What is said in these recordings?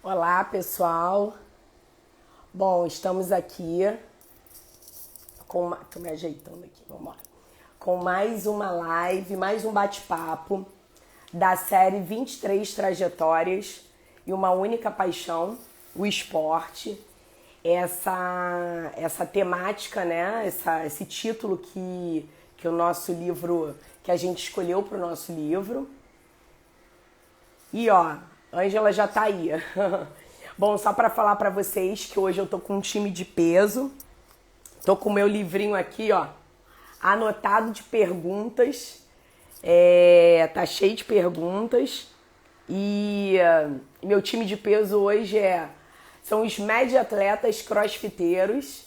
Olá, pessoal. Bom, estamos aqui tô me ajeitando aqui, vamos lá. Com mais uma live, mais um bate-papo da série 23 Trajetórias e uma única paixão, o esporte. Essa temática, né? Esse título que o nosso livro, que a gente escolheu para o nosso livro. E ó, Ângela já tá aí. Bom, só para falar para vocês que hoje eu tô com um time de peso. Tô com o meu livrinho aqui, ó, anotado de perguntas. Tá cheio de perguntas. E meu time de peso hoje são os média atletas crossfiteiros.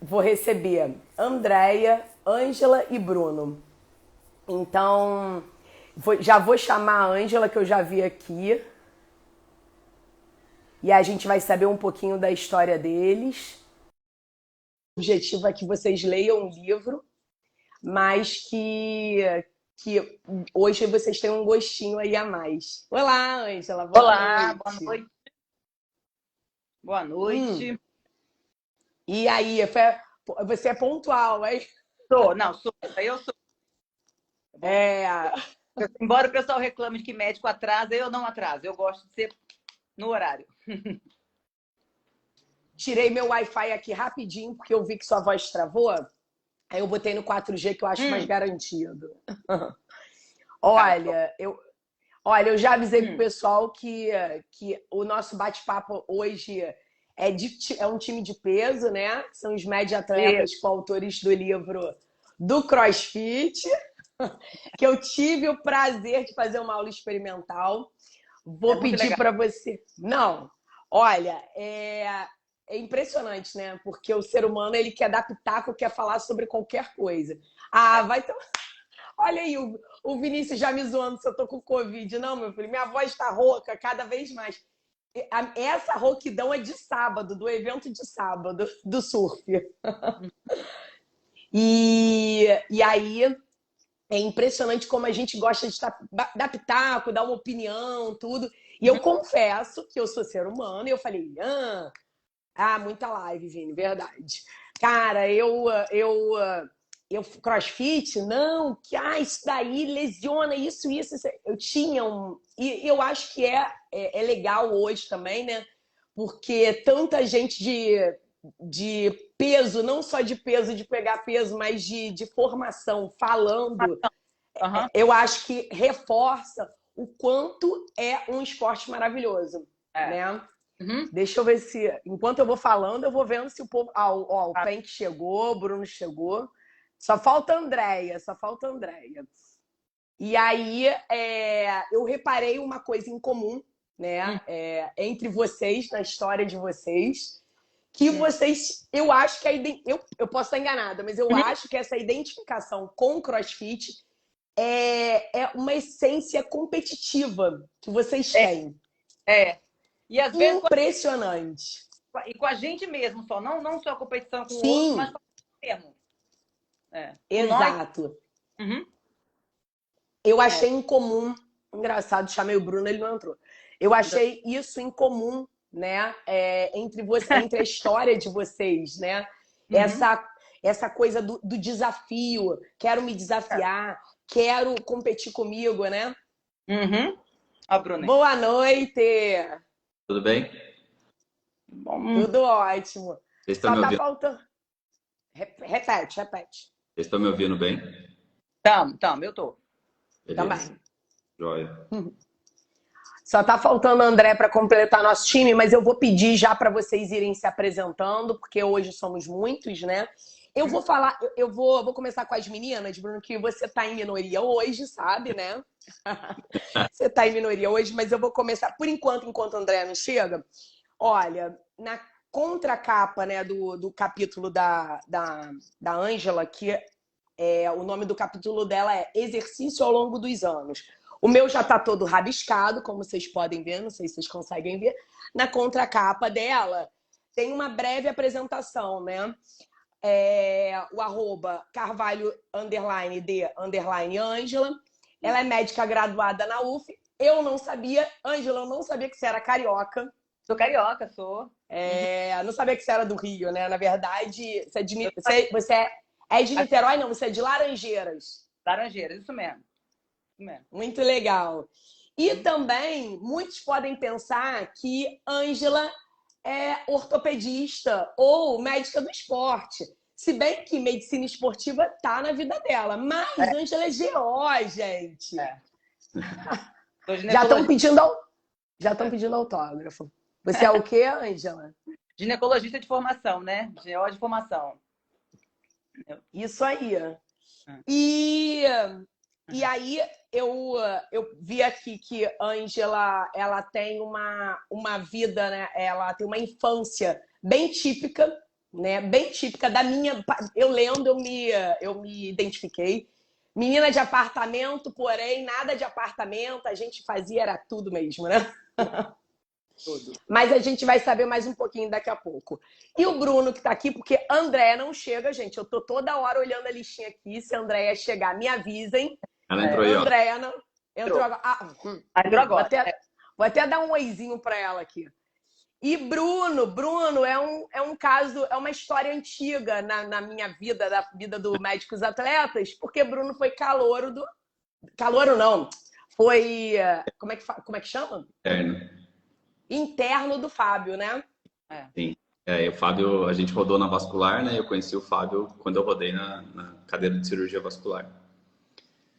Vou receber Andréia, Ângela e Bruno. Então, já vou chamar a Ângela, que eu já vi aqui. E a gente vai saber um pouquinho da história deles. O objetivo é que vocês leiam o livro, mas que hoje vocês tenham um gostinho aí a mais. Olá, Ângela, boa Olá, boa noite. noite. Boa Hum, noite. e aí, você é pontual, hein? Sou. Eu sou. Tá bom? É, Embora o pessoal reclame de que médico atrasa, eu não atraso. Eu gosto de ser no horário. tirei meu Wi-Fi aqui rapidinho, porque eu vi que sua voz travou. Aí eu botei no 4G, que eu acho mais garantido. Tá, bom. Olha, eu já avisei pro pessoal que o nosso bate-papo hoje é um time de peso, né? São os média E atletas coautores do livro do CrossFit, que eu tive o prazer de fazer uma aula experimental. é Vou muito pedir legal. para você. Não, olha, é impressionante, né? Porque o ser humano ele quer dar pitaco, quer falar sobre qualquer coisa. Ah, vai ter. Olha aí, o Vinícius já me zoando se eu tô com Covid. Não, meu filho, minha voz tá rouca cada vez mais. Essa rouquidão é de sábado, do evento de sábado, do surf. E aí é impressionante como a gente gosta de dar pitaco, dar uma opinião, tudo. E eu confesso que eu sou ser humano e eu falei, muita live, Vini, verdade. Cara, eu CrossFit, não, isso daí lesiona, isso. Eu tinha um. E eu acho que é legal hoje também, né? Porque tanta gente de peso, não só de peso, de pegar peso, mas de formação, falando, Aham. eu acho que reforça o quanto é um esporte maravilhoso, É. né? Uhum. Deixa eu ver se, enquanto eu vou falando, eu vou vendo se o povo. O Tá. Penck chegou, o Bruno chegou. Só falta a Andréia, só falta a Andréia. E aí eu reparei uma coisa em comum, né, entre vocês, na história de vocês, que vocês, eu acho que eu posso estar enganada, mas eu Uhum. acho que essa identificação com o CrossFit é uma essência competitiva que vocês É, têm. é. E às vezes Impressionante. com a gente mesmo só, não só a competição com o outro, mas Sim, com a gente mesmo. Com nós. exato. Uhum. Eu É. achei incomum, engraçado, chamei o Bruno, ele não entrou. Eu achei isso em comum, né, entre a história de vocês, né? Uhum. Essa coisa do desafio, quero me desafiar, quero competir comigo, né? Uhum. Ó, Bruna. Boa noite! Tudo bem? Bom, Tudo ótimo. Vocês estão Só me tá ouvindo? faltando. Repete. Vocês estão me ouvindo bem? eu tô. Beleza. Também. Joia. Só tá faltando a André para completar nosso time, mas eu vou pedir já para vocês irem se apresentando, porque hoje somos muitos, né? Eu vou falar, vou começar com as meninas, Bruno, que você tá em minoria hoje, sabe, né? Você tá em minoria hoje, mas eu vou começar, por enquanto a André não chega. Olha, na contracapa, né, do capítulo da Ângela, que o nome do capítulo dela é Exercício ao longo dos anos. O meu já tá todo rabiscado, como vocês podem ver, não sei se vocês conseguem ver. Na contracapa dela tem uma breve apresentação, né? O arroba Carvalho _D _Ângela. Ela é médica graduada na UF, Eu não sabia, Ângela, eu não sabia que você era carioca. Sou carioca, sou. Não sabia que você era do Rio, né? Na verdade, você é de Niterói, não, você é de Laranjeiras. Laranjeiras, isso mesmo. Isso mesmo. Muito legal. E também, muitos podem pensar que Ângela é ortopedista ou médica do esporte. Se bem que medicina esportiva tá na vida dela. Mas Ângela é GO, gente. Sou Já estão ginecologista. pedindo autógrafo. Você é o quê, Ângela? Ginecologista de formação, né? GO de formação. Isso aí. E aí eu vi aqui que Ângela, ela tem uma vida, né? Ela tem uma infância bem típica, né? Bem típica da minha. Eu lendo, eu me identifiquei. Menina de apartamento, porém, nada de apartamento, a gente fazia, era tudo mesmo, né? Tudo. Mas a gente vai saber mais um pouquinho daqui a pouco. E o Bruno que tá aqui, porque Andréia não chega, gente. Eu tô toda hora olhando a listinha aqui. Se a Andréia chegar, me avisem. Ela entrou aí, ó. Andréia não... entrou agora. Entrou agora. Vou até dar um oizinho pra ela aqui. E Bruno é um caso, é uma história antiga na minha vida, da vida do Médicos Atletas, porque Bruno foi calouro do... Calouro não, foi... Como é que chama? Interno do Fábio, né? Sim. E o Fábio, a gente rodou na vascular, né? Eu conheci o Fábio quando eu rodei na cadeira de cirurgia vascular.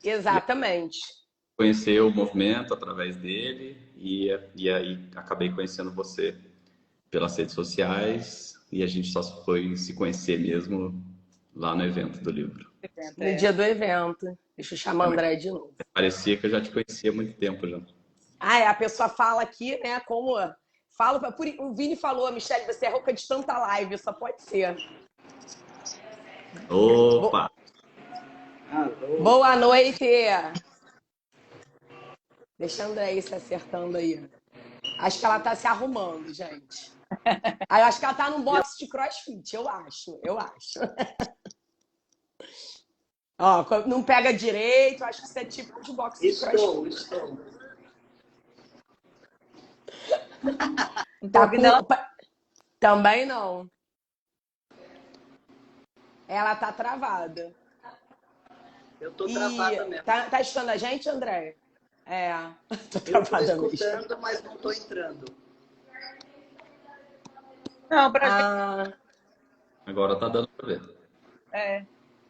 Exatamente. Conhecer o movimento através dele e aí acabei conhecendo você pelas redes sociais e a gente só foi se conhecer mesmo lá no evento do livro. No dia do evento. Deixa eu chamar a André de novo. Parecia que eu já te conhecia há muito tempo já. A pessoa fala aqui, né, como... O Vini falou, Michele, você é rouca de tanta live, só pode ser. Opa! Boa noite! Deixa a André se acertando aí. Acho que ela tá se arrumando, gente. Eu acho que ela tá num box de crossfit, eu acho. Ó, não pega direito, acho que isso é tipo de box de crossfit. Estou. Tá Também não. Ela tá travada. Eu tô travada mesmo. Tá escutando a gente, André? Tô travada mesmo. Eu tô escutando, mas não tô entrando. Não, pra Agora tá dando pra ver.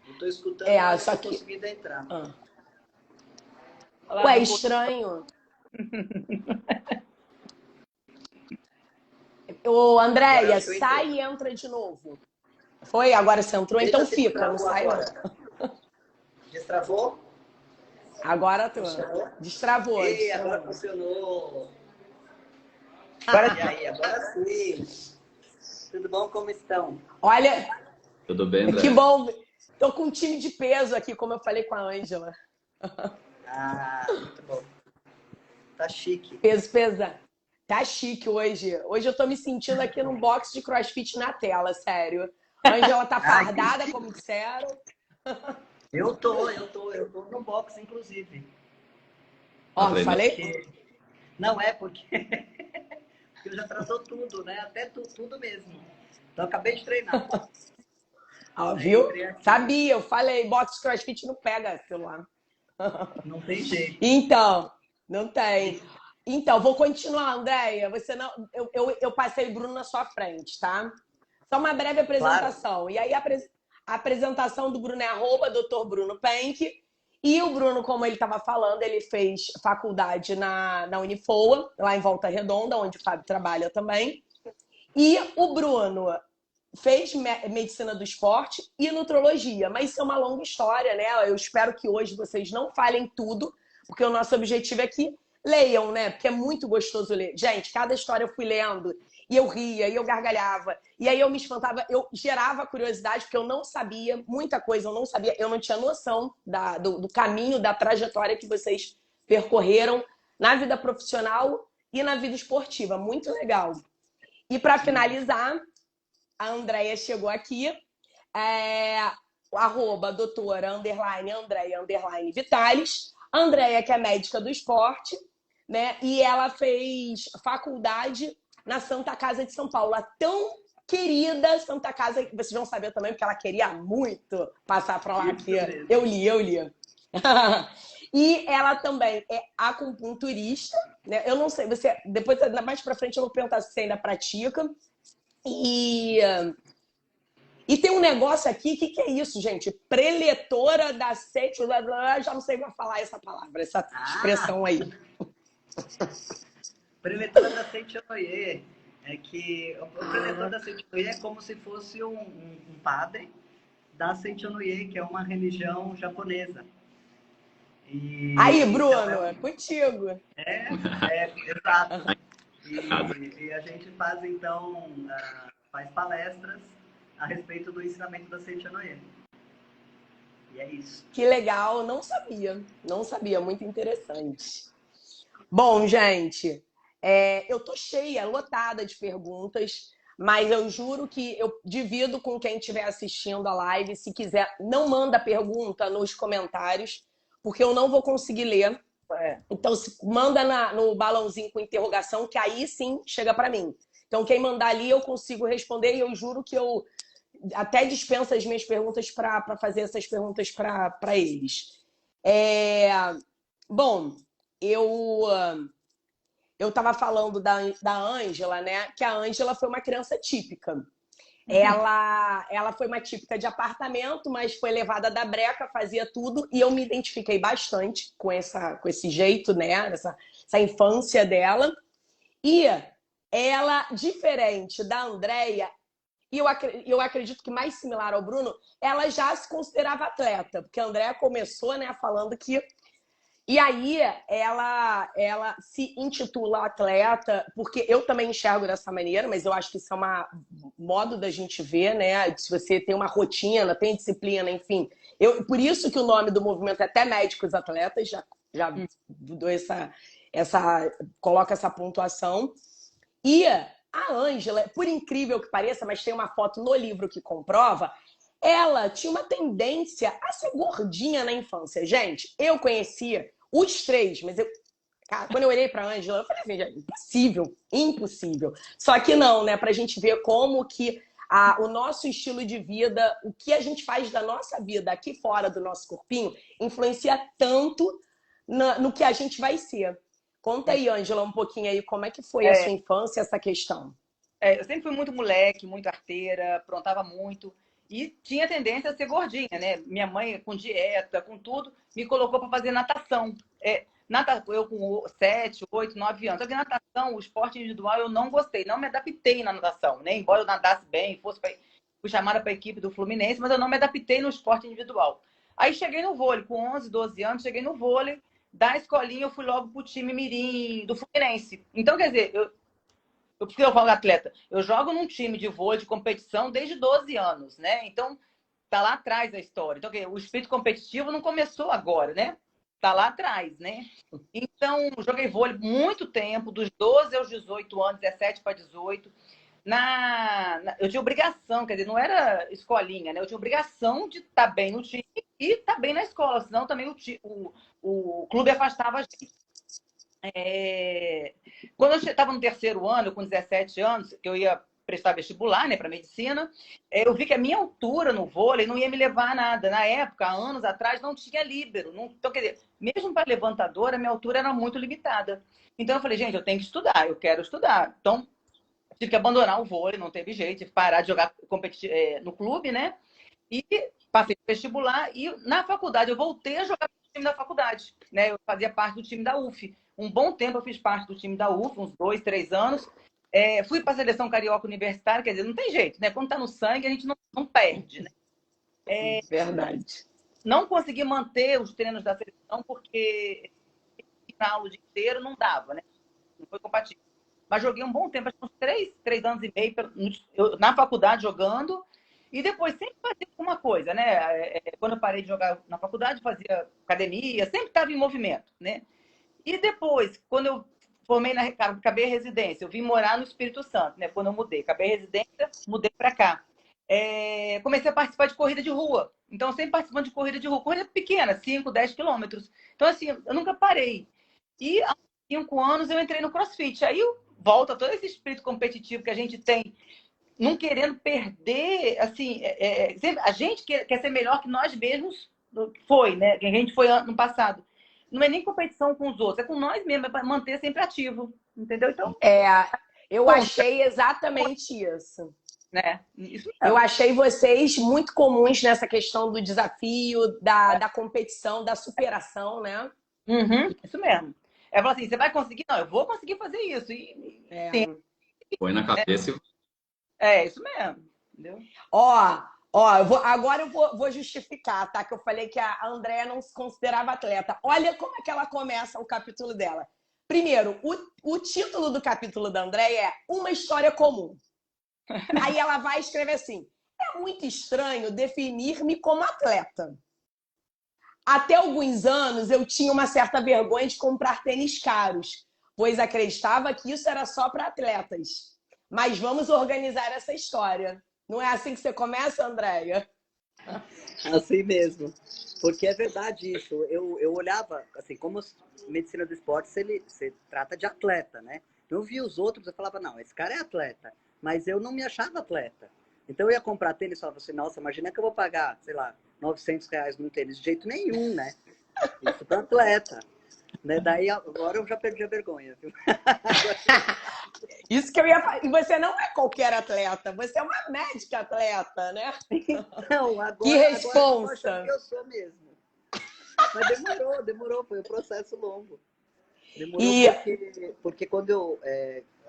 Não tô escutando, mas só não tô que... conseguindo entrar. Ué, estranho. Ô, Andréia, sai e entra de novo. Foi? Agora você entrou? Deixa então fica, não sai não. Destravou? Agora tô. Destravou. Agora funcionou. Agora... E aí, agora sim. Tudo bom? Como estão? Olha... Tudo bem, André? Que bom. Tô com um time de peso aqui, como eu falei com a Ângela. Muito bom. Tá chique. Peso pesado. Tá chique hoje. Hoje eu tô me sentindo aqui num box de crossfit na tela, sério. A Ângela tá fardada, como disseram. Eu tô no box, inclusive. Ó, falei? Não é porque eu já tratou tudo, né? Até tudo mesmo. Então, acabei de treinar. Viu? Sabia, eu falei, box de crossfit não pega celular. Não tem jeito. Então, não tem. Então, vou continuar, Andréia. Você não, eu passei o Bruno na sua frente, tá? Só uma breve apresentação. Claro. E aí, a apresentação do Bruno é @Dr. Bruno Penck. E o Bruno, como ele estava falando, ele fez faculdade na Unifoa, lá em Volta Redonda, onde o Fábio trabalha também. E o Bruno fez medicina do esporte e nutrologia, mas isso é uma longa história, né? Eu espero que hoje vocês não falem tudo, porque o nosso objetivo é que leiam, né? Porque é muito gostoso ler. Gente, cada história eu fui lendo e eu ria, e eu gargalhava, e aí eu me espantava, eu gerava curiosidade, porque eu não sabia, muita coisa eu não sabia, eu não tinha noção do caminho, da trajetória que vocês percorreram na vida profissional e na vida esportiva. Muito legal. E para finalizar, a Andréia chegou aqui, @doutora_Andréia_Vitalis. Andréia, que é médica do esporte, né? E ela fez faculdade na Santa Casa de São Paulo, a tão querida Santa Casa, que vocês vão saber também, porque ela queria muito passar para lá. Isso Que mesmo. eu li. E ela também é acupunturista, né? Eu não sei, você depois mais para frente eu vou perguntar se você ainda pratica. E tem um negócio aqui, o que é isso, gente? Preletora da sete, já não sei como falar essa palavra, essa expressão aí. Preletora da Saint-Honoré. É que o preletor da Saint-Honoré é como se fosse um padre da Saint-Honoré, que é uma religião japonesa. Aí, Bruno, então, contigo. Exato. E a gente faz, então, faz palestras a respeito do ensinamento da Saint-Honoré. E é isso. Que legal, não sabia, muito interessante. Bom, gente, eu tô cheia, lotada de perguntas, mas eu juro que eu divido com quem estiver assistindo a live. Se quiser, não manda pergunta nos comentários, porque eu não vou conseguir ler. Então, manda no balãozinho com interrogação, que aí sim chega para mim. Então, quem mandar ali, eu consigo responder, e eu juro que eu até dispenso as minhas perguntas para fazer essas perguntas para eles. Bom, eu estava falando da Ângela, né? Que a Ângela foi uma criança típica. Ela foi uma típica de apartamento, mas foi levada da breca, fazia tudo, e eu me identifiquei bastante com esse jeito, né? Essa infância dela. E ela, diferente da Andréia, e eu acredito que mais similar ao Bruno, ela já se considerava atleta, porque a Andréia começou, né, falando que... E aí ela se intitula atleta, porque eu também enxergo dessa maneira, mas eu acho que isso é um modo da gente ver, né? Se você tem uma rotina, tem disciplina, enfim. Por isso que o nome do movimento é até Médicos Atletas, já dou coloca essa pontuação. E a Ângela, por incrível que pareça, mas tem uma foto no livro que comprova, ela tinha uma tendência a ser gordinha na infância. Gente, eu conhecia os três, mas cara, quando eu olhei pra Ângela, eu falei assim, impossível. Só que não, né? Pra gente ver como que o nosso estilo de vida, o que a gente faz da nossa vida aqui fora do nosso corpinho, influencia tanto no que a gente vai ser. Conta aí, Ângela, um pouquinho aí, como é que foi a sua infância, essa questão? Eu sempre fui muito moleque, muito arteira, aprontava muito. E tinha tendência a ser gordinha, né? Minha mãe, com dieta, com tudo, me colocou para fazer natação. Eu com 7, 8, 9 anos. Só que natação, o esporte individual, eu não gostei. Não me adaptei na natação, né? Embora eu nadasse bem, fui chamada para a equipe do Fluminense, mas eu não me adaptei no esporte individual. Aí cheguei no vôlei, com 11, 12 anos, cheguei no vôlei. Da escolinha, eu fui logo pro time mirim do Fluminense. Então, quer dizer, por que eu falo atleta? Eu jogo num time de vôlei de competição desde 12 anos, né? Então, tá lá atrás a história. Então, o espírito competitivo não começou agora, né? Tá lá atrás, né? Então, joguei vôlei muito tempo, dos 12 aos 18 anos, 17 para 18. Eu tinha obrigação, quer dizer, não era escolinha, né? Eu tinha obrigação de estar bem no time e estar bem na escola, senão também o clube afastava a gente. Quando eu estava no terceiro ano, com 17 anos, que eu ia prestar vestibular, né, para medicina, eu vi que a minha altura no vôlei não ia me levar a nada. Na época, há anos atrás, não tinha líbero. Então, quer dizer, mesmo para levantadora, a minha altura era muito limitada. Então, eu falei, gente, eu tenho que estudar, eu quero estudar. Então, tive que abandonar o vôlei, não teve jeito, tive que parar de jogar no clube, né? E passei no vestibular e na faculdade eu voltei a jogar no time da faculdade, né? Eu fazia parte do time da UF. Um bom tempo eu fiz parte do time da UF, uns 2, 3 anos. Fui para a seleção carioca universitária, quer dizer, não tem jeito, né? Quando tá no sangue, a gente não perde, né? Verdade. Não consegui manter os treinos da seleção porque na aula o dia inteiro não dava, né? Não foi compatível. Mas joguei um bom tempo, acho que uns 3 anos e meio na faculdade jogando. E depois sempre fazia alguma coisa, né? Quando eu parei de jogar na faculdade, fazia academia, sempre estava em movimento, né? E depois, quando eu acabei a residência, eu vim morar no Espírito Santo, né? Quando eu mudei, acabei a residência, mudei para cá. Comecei a participar de corrida de rua. Então, sempre participando de corrida de rua. Corrida pequena, 5, 10 quilômetros. Então, assim, eu nunca parei. E há 5 anos eu entrei no CrossFit. Aí volta todo esse espírito competitivo que a gente tem, não querendo perder, assim, a gente quer ser melhor que nós mesmos foi, né? Que a gente foi no passado. Não é nem competição com os outros, é com nós mesmos, é para manter sempre ativo, entendeu? Então, Eu achei exatamente isso. né? Isso Eu mesmo. achei vocês muito comuns nessa questão do desafio, da competição, da superação, né? Isso mesmo. É falar assim, você vai conseguir? Não, eu vou conseguir fazer isso. Sim, Põe na cabeça e isso mesmo. Entendeu? Agora eu vou justificar, tá? Que eu falei que a Andréa não se considerava atleta. Olha como é que ela começa o capítulo dela. Primeiro, o título do capítulo da Andréa é Uma História Comum. Aí ela vai escrever assim: é muito estranho definir-me como atleta. Até alguns anos eu tinha uma certa vergonha de comprar tênis caros, pois acreditava que isso era só para atletas. Mas vamos organizar essa história. Não é assim que você começa, Andréia? Assim mesmo. Porque é verdade isso. Eu olhava, assim, como medicina do esporte, você trata de atleta, né? Eu via os outros, eu falava, não, esse cara é atleta. Mas eu não me achava atleta. Então eu ia comprar tênis e falava assim, nossa, imagina que eu vou pagar, sei lá, R$ 900 num tênis. De jeito nenhum, né? Isso para atleta. Né? Daí agora eu já perdi a vergonha, viu? Isso que eu ia falar. E você não é qualquer atleta, você é uma médica atleta, né? Então, Que agora eu tô achando responsa! que eu sou mesmo. Mas demorou, foi um processo longo. Demorou E porque quando eu,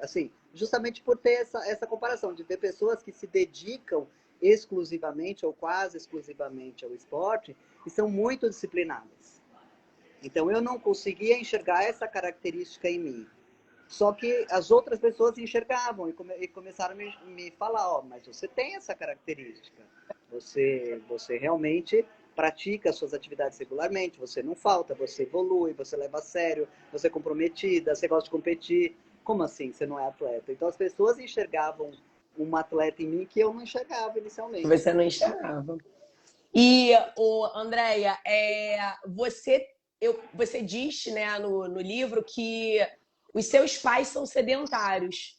assim, justamente por ter essa comparação, de ter pessoas que se dedicam exclusivamente ou quase exclusivamente ao esporte e são muito disciplinadas. Então eu não conseguia enxergar essa característica em mim. Só que as outras pessoas enxergavam e começaram a me falar, ó, mas você tem essa característica. Você realmente pratica as suas atividades regularmente, você não falta, você evolui, você leva a sério, você é comprometida, você gosta de competir. Como assim você não é atleta? Então as pessoas enxergavam uma atleta em mim que eu não enxergava inicialmente. você não enxergava. E, Andréia, você diz, né, no livro que os seus pais são sedentários.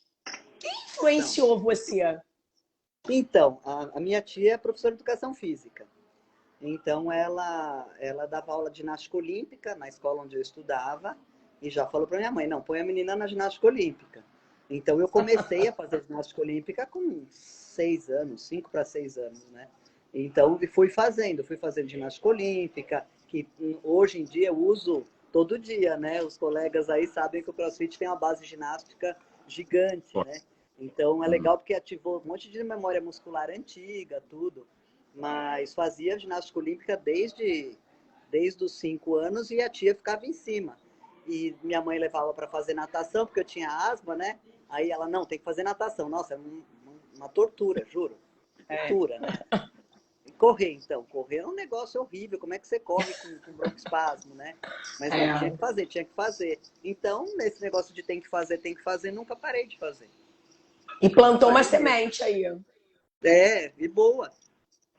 Quem influenciou você? Então, a minha tia é professora de educação física. Então, ela dava aula de ginástica olímpica na escola onde eu estudava e já falou para minha mãe, não, põe a menina na ginástica olímpica. Então, eu comecei a fazer ginástica olímpica com 6 anos, 5 para 6 anos, né? Então, fui fazendo ginástica olímpica, que hoje em dia eu uso todo dia, né? Os colegas aí sabem que o CrossFit tem uma base ginástica gigante, né? Então, é legal porque ativou um monte de memória muscular antiga, tudo. Mas fazia ginástica olímpica desde os 5 anos e a tia ficava em cima. E minha mãe levava para fazer natação, porque eu tinha asma, né? Aí ela, não, tem que fazer natação. Nossa, é uma tortura, juro. Tortura, né? E correr, então. Correr é um negócio horrível. Como é que você corre com broncoespasmo, né? Mas não, tinha que fazer. Então, nesse negócio de tem que fazer, nunca parei de fazer. E plantou uma semente aí. E boa.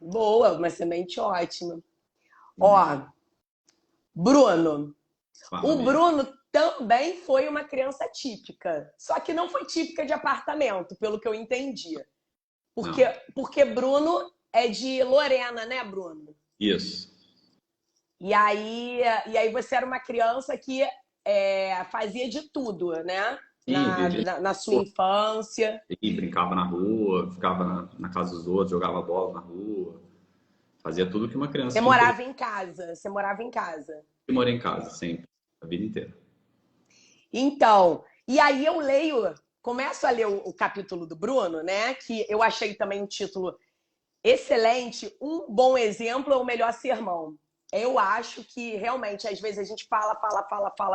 Boa, uma semente ótima. Ó, Bruno. O Bruno também foi uma criança típica. Só que não foi típica de apartamento, pelo que eu entendi. Porque Bruno é de Lorena, né, Bruno? Isso. E aí você era uma criança que fazia de tudo, né? Na sua infância. E brincava na rua, ficava na casa dos outros, jogava bola na rua. Fazia tudo que uma criança... Você morava em casa? Você morava em casa? Eu morei em casa, sempre. A vida inteira. Então, e aí começo a ler o capítulo do Bruno, né? Que eu achei também um título excelente. Um bom exemplo é o melhor sermão. Eu acho que realmente, às vezes, a gente fala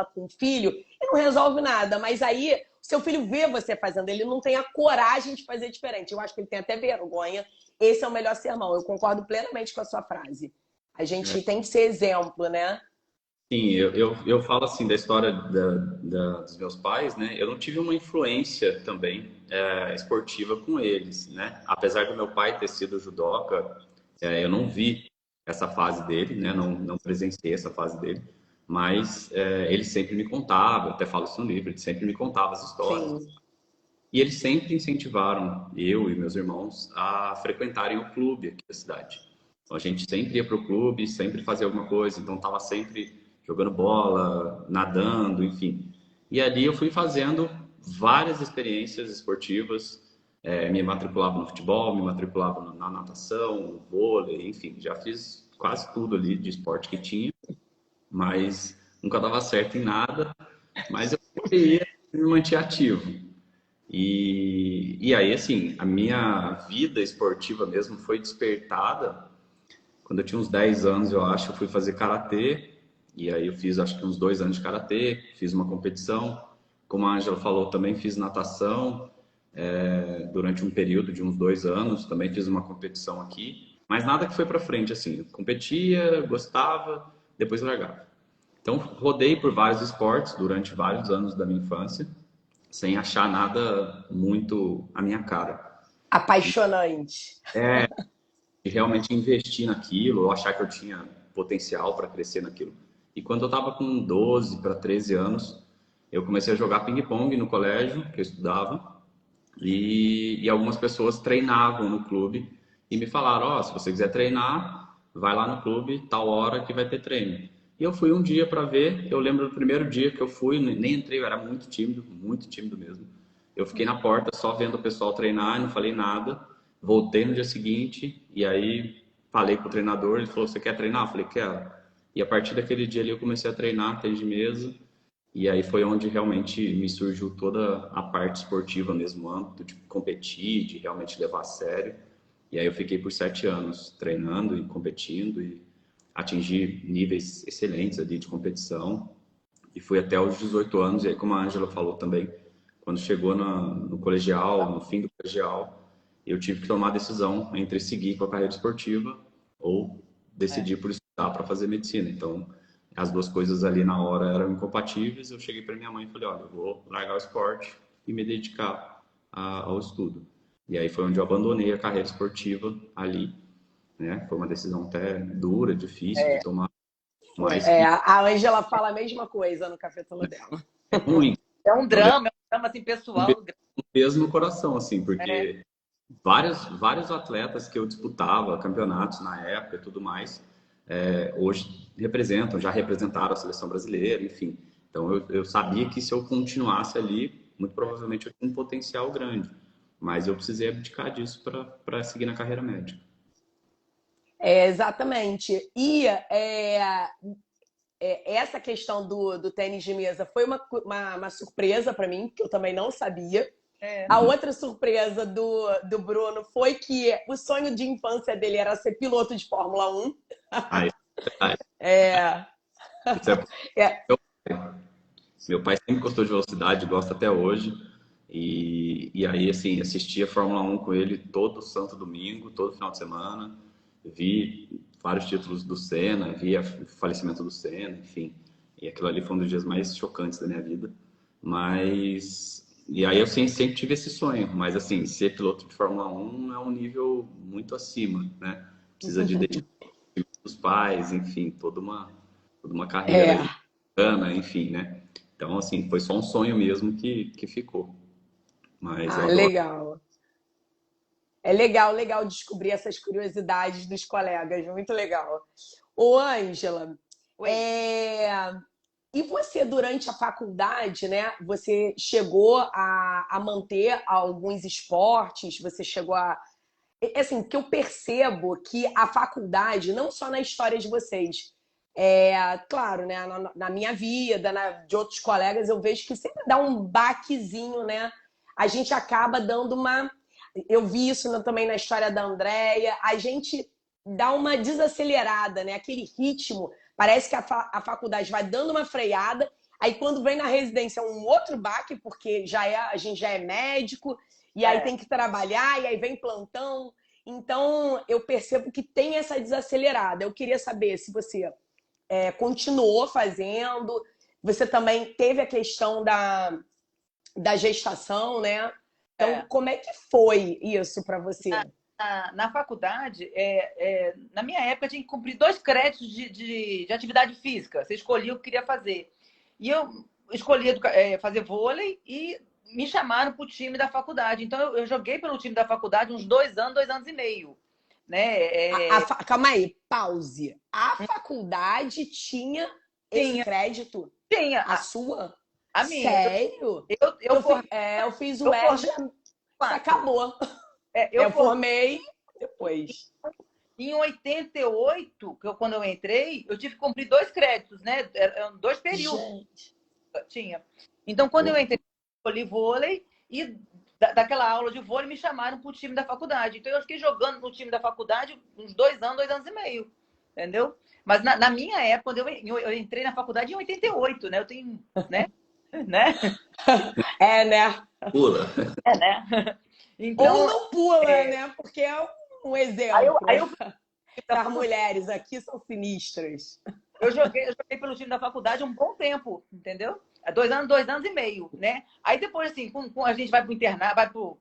com o filho e não resolve nada. Mas aí, seu filho vê você fazendo, ele não tem a coragem de fazer diferente. Eu acho que ele tem até vergonha. Esse é o melhor sermão. Eu concordo plenamente com a sua frase. A gente tem que ser exemplo, né? Sim, eu falo assim da história dos meus pais, né? Eu não tive uma influência também esportiva com eles, né? Apesar do meu pai ter sido judoca, eu não vi essa fase dele, né? Não presenciei essa fase dele. mas ele sempre me contava, eu até falo isso no livro, ele sempre me contava as histórias. Sim. E eles sempre incentivaram eu e meus irmãos a frequentarem o clube aqui da cidade. Então, a gente sempre ia para o clube, sempre fazia alguma coisa, então estava sempre jogando bola, nadando, enfim. E ali eu fui fazendo várias experiências esportivas, me matriculava no futebol, me matriculava na natação, no vôlei, enfim, já fiz quase tudo ali de esporte que tinha, mas nunca dava certo em nada, mas eu queria me manter ativo. E aí, assim, a minha vida esportiva mesmo foi despertada quando eu tinha uns 10 anos, eu acho, eu fui fazer karatê. E aí eu fiz, acho que uns 2 anos de karatê, fiz uma competição. Como a Ângela falou, também fiz natação durante um período de uns 2 anos. Também fiz uma competição aqui. Mas nada que foi pra frente, assim. Eu competia, gostava, depois largava. Então, rodei por vários esportes durante vários anos da minha infância, sem achar nada muito a minha cara. Apaixonante. E realmente investir naquilo, ou achar que eu tinha potencial para crescer naquilo. E quando eu estava com 12 para 13 anos, eu comecei a jogar ping-pong no colégio, que eu estudava, e algumas pessoas treinavam no clube e me falaram, ó, se você quiser treinar, vai lá no clube, tal hora que vai ter treino. E eu fui um dia para ver, eu lembro do primeiro dia que eu fui, nem entrei, eu era muito tímido mesmo. Eu fiquei na porta só vendo o pessoal treinar, não falei nada. Voltei no dia seguinte e aí falei com o treinador, ele falou, você quer treinar? Eu falei, quero. E a partir daquele dia ali eu comecei a treinar tênis de mesa. E aí foi onde realmente me surgiu toda a parte esportiva mesmo, âmbito de competir, de realmente levar a sério. E aí eu fiquei por 7 anos treinando e competindo e atingi níveis excelentes ali de competição. E fui até os 18 anos, e aí como a Ângela falou também, quando chegou no colegial, no fim do colegial, eu tive que tomar a decisão entre seguir com a carreira esportiva ou decidir por estudar para fazer medicina. Então, as duas coisas ali na hora eram incompatíveis. Eu cheguei para minha mãe e falei, olha, eu vou largar o esporte e me dedicar ao estudo. E aí foi onde eu abandonei a carreira esportiva ali, né? Foi uma decisão até dura, difícil de tomar, mas que A Ângela fala a mesma coisa no cafetório dela. é ruim. É um drama assim, pessoal. Um peso no coração, assim, porque vários atletas que eu disputava, campeonatos na época e tudo mais, hoje já representaram a seleção brasileira, enfim. Então eu sabia que se eu continuasse ali, muito provavelmente eu tinha um potencial grande. Mas eu precisei abdicar disso para seguir na carreira médica. Exatamente. E essa questão do tênis de mesa foi uma surpresa para mim, que eu também não sabia. A outra surpresa do Bruno foi que o sonho de infância dele era ser piloto de Fórmula 1. Isso Meu pai sempre gostou de velocidade, gosta até hoje. E aí, assim, assistia Fórmula 1 com ele todo santo domingo, todo final de semana. Vi vários títulos do Senna, vi o falecimento do Senna, enfim. E aquilo ali foi um dos dias mais chocantes da minha vida. E aí eu sempre tive esse sonho, mas assim, ser piloto de Fórmula 1 é um nível muito acima, né? Precisa de dedicação dos pais, enfim, toda uma carreira americana, enfim, né? Então, assim, foi só um sonho mesmo que ficou. Mas eu adoro. Legal. É legal descobrir essas curiosidades dos colegas, muito legal. Ô, Ângela, e você, durante a faculdade, né? Você chegou a manter alguns esportes? Você chegou a... Assim, que eu percebo que a faculdade, não só na história de vocês, claro, né? Na minha vida, de outros colegas, eu vejo que sempre dá um baquezinho, né? A gente acaba dando uma... Eu vi isso também na história da Andréia. A gente dá uma desacelerada, né? Aquele ritmo... Parece que a faculdade vai dando uma freada, aí quando vem na residência um outro baque, porque a gente já é médico, e aí tem que trabalhar, e aí vem plantão. Então, eu percebo que tem essa desacelerada. Eu queria saber se você continuou fazendo, você também teve a questão da gestação, né? Então, como é que foi isso para você? na faculdade, na minha época, tinha que cumprir 2 créditos de atividade física. Você escolhia o que queria fazer. E eu escolhi fazer vôlei e me chamaram para o time da faculdade. Então, eu joguei pelo time da faculdade uns 2 anos e meio. Né? Calma aí, pause. A faculdade tinha esse crédito? Tinha. A sua? A minha. Sério? Eu fiz o EJA, acabou. Eu formei depois. Em 88, quando eu entrei, eu tive que cumprir 2 créditos, né? Eram 2 períodos. Gente. Tinha. Então, quando eu entrei, eu escolhi vôlei e daquela aula de vôlei me chamaram para o time da faculdade. Então, eu fiquei jogando no time da faculdade uns 2 anos e meio. Entendeu? Mas na minha época, quando eu entrei na faculdade em 88, né? Eu tenho, né? né? Né? Pula. Né? Então, ou não pula, né? Porque é um exemplo. Aí eu as mulheres aqui são sinistras. Eu joguei pelo time da faculdade um bom tempo, entendeu? 2 anos e meio, né? Aí depois, assim, a gente vai pro internato,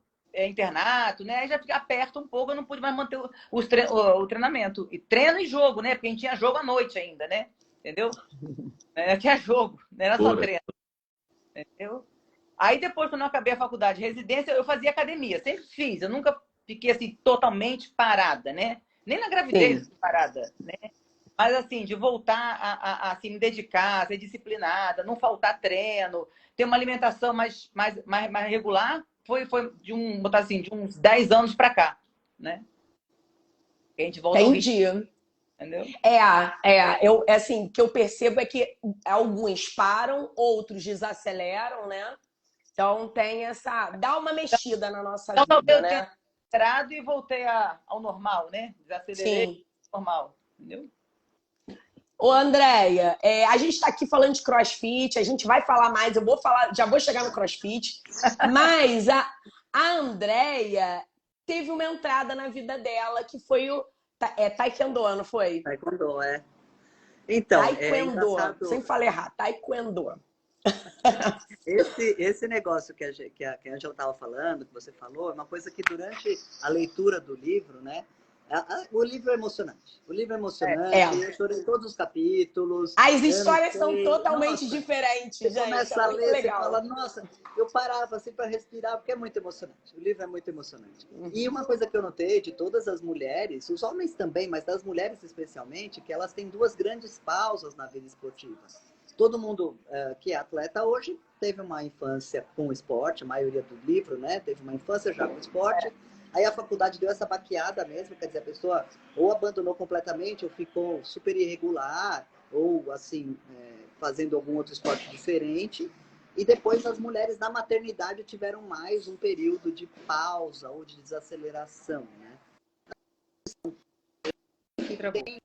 né? Aí já fica aperto um pouco, eu não pude mais manter o treinamento. E treino e jogo, né? Porque a gente tinha jogo à noite ainda, né? Entendeu? Tinha jogo, não era só treino. Entendeu? Aí depois, quando eu acabei a faculdade de residência, eu fazia academia. Sempre fiz. Eu nunca fiquei, assim, totalmente parada, né? Nem na gravidez parada, né? Mas, assim, de voltar a assim, me dedicar, ser disciplinada, não faltar treino, ter uma alimentação mais regular, foi de uns 10 anos para cá, né? A gente volta Entendi. Entendeu? Assim, o que eu percebo é que alguns param, outros desaceleram, né? Então tem dá uma mexida na nossa vida, né? Eu acelerado e voltei ao normal, né? Desacelerei normal, entendeu? Ô, Andréia, a gente está aqui falando de CrossFit, a gente vai falar mais, já vou chegar no CrossFit, mas a Andréia teve uma entrada na vida dela que foi o Taekwondo, não foi? Taekwondo, Então, Taekwondo, sem falar errado, Taekwondo. Esse negócio que a Angela estava falando, que você falou, é uma coisa que durante a leitura do livro, né? O livro é emocionante. O livro é emocionante. Eu chorei em todos os capítulos. As histórias são totalmente diferentes, você gente. Começa a ler, legal. Você fala, nossa, eu parava assim para respirar, porque é muito emocionante. O livro é muito emocionante. E uma coisa que eu notei de todas as mulheres, os homens também, mas das mulheres especialmente, que elas têm 2 grandes pausas na vida esportiva. Todo mundo que é atleta hoje teve uma infância com o esporte, a maioria do livro, né? Teve uma infância já com o esporte. Aí a faculdade deu essa baqueada mesmo, quer dizer, a pessoa ou abandonou completamente, ou ficou super irregular, ou assim, fazendo algum outro esporte diferente. E depois as mulheres na maternidade tiveram mais um período de pausa ou de desaceleração, né? Tem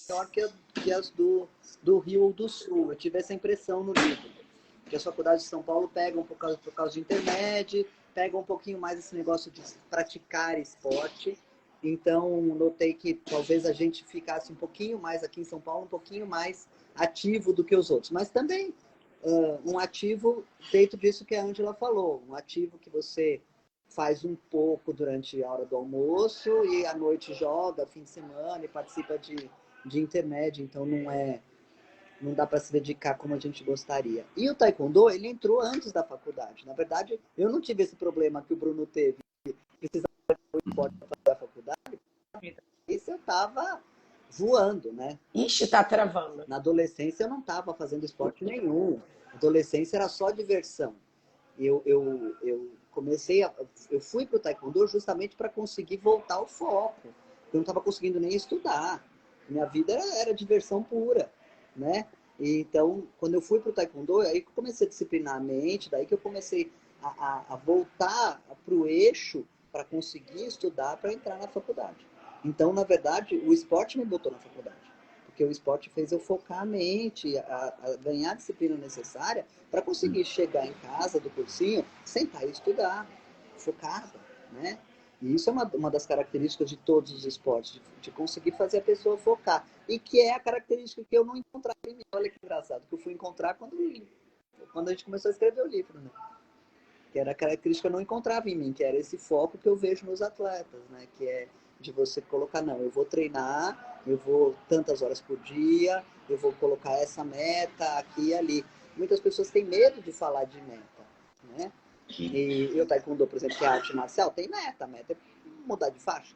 pior que as do Rio ou do Sul. Eu tive essa impressão no livro. Que as faculdades de São Paulo pegam por causa de internet, pegam um pouquinho mais esse negócio de praticar esporte. Então, notei que talvez a gente ficasse um pouquinho mais aqui em São Paulo, um pouquinho mais ativo do que os outros. Mas também um ativo dentro disso que a Angela falou. Um ativo que você faz um pouco durante a hora do almoço e à noite joga, fim de semana, e participa de intermédio. Então, não dá para se dedicar como a gente gostaria. E o Taekwondo, ele entrou antes da faculdade. Na verdade, eu não tive esse problema que o Bruno teve. Precisava de esporte para fazer a faculdade. Isso eu estava voando, né? Ixi, tá travando. Na adolescência, eu não estava fazendo esporte nenhum. Na adolescência era só diversão. Eu fui para o Taekwondo justamente para conseguir voltar ao foco. Eu não estava conseguindo nem estudar. Minha vida era diversão pura, né? Então, quando eu fui para o Taekwondo, aí que eu comecei a disciplinar a mente, daí que eu comecei a voltar para o eixo para conseguir estudar, para entrar na faculdade. Então, na verdade, o esporte me botou na faculdade. Porque o esporte fez eu focar a mente, a ganhar a disciplina necessária para conseguir chegar em casa do cursinho, sentar e estudar, focado, né? E isso é uma das características de todos os esportes, de conseguir fazer a pessoa focar. E que é a característica que eu não encontrava em mim. Olha que engraçado, que eu fui encontrar quando a gente começou a escrever o livro, né? Que era a característica que eu não encontrava em mim, que era esse foco que eu vejo nos atletas, né? Que é de você colocar, não, eu vou treinar, eu vou tantas horas por dia, eu vou colocar essa meta aqui e ali. Muitas pessoas têm medo de falar de meta, né? E o taekwondo, por exemplo, que é arte marcial, tem meta. A meta é mudar de faixa.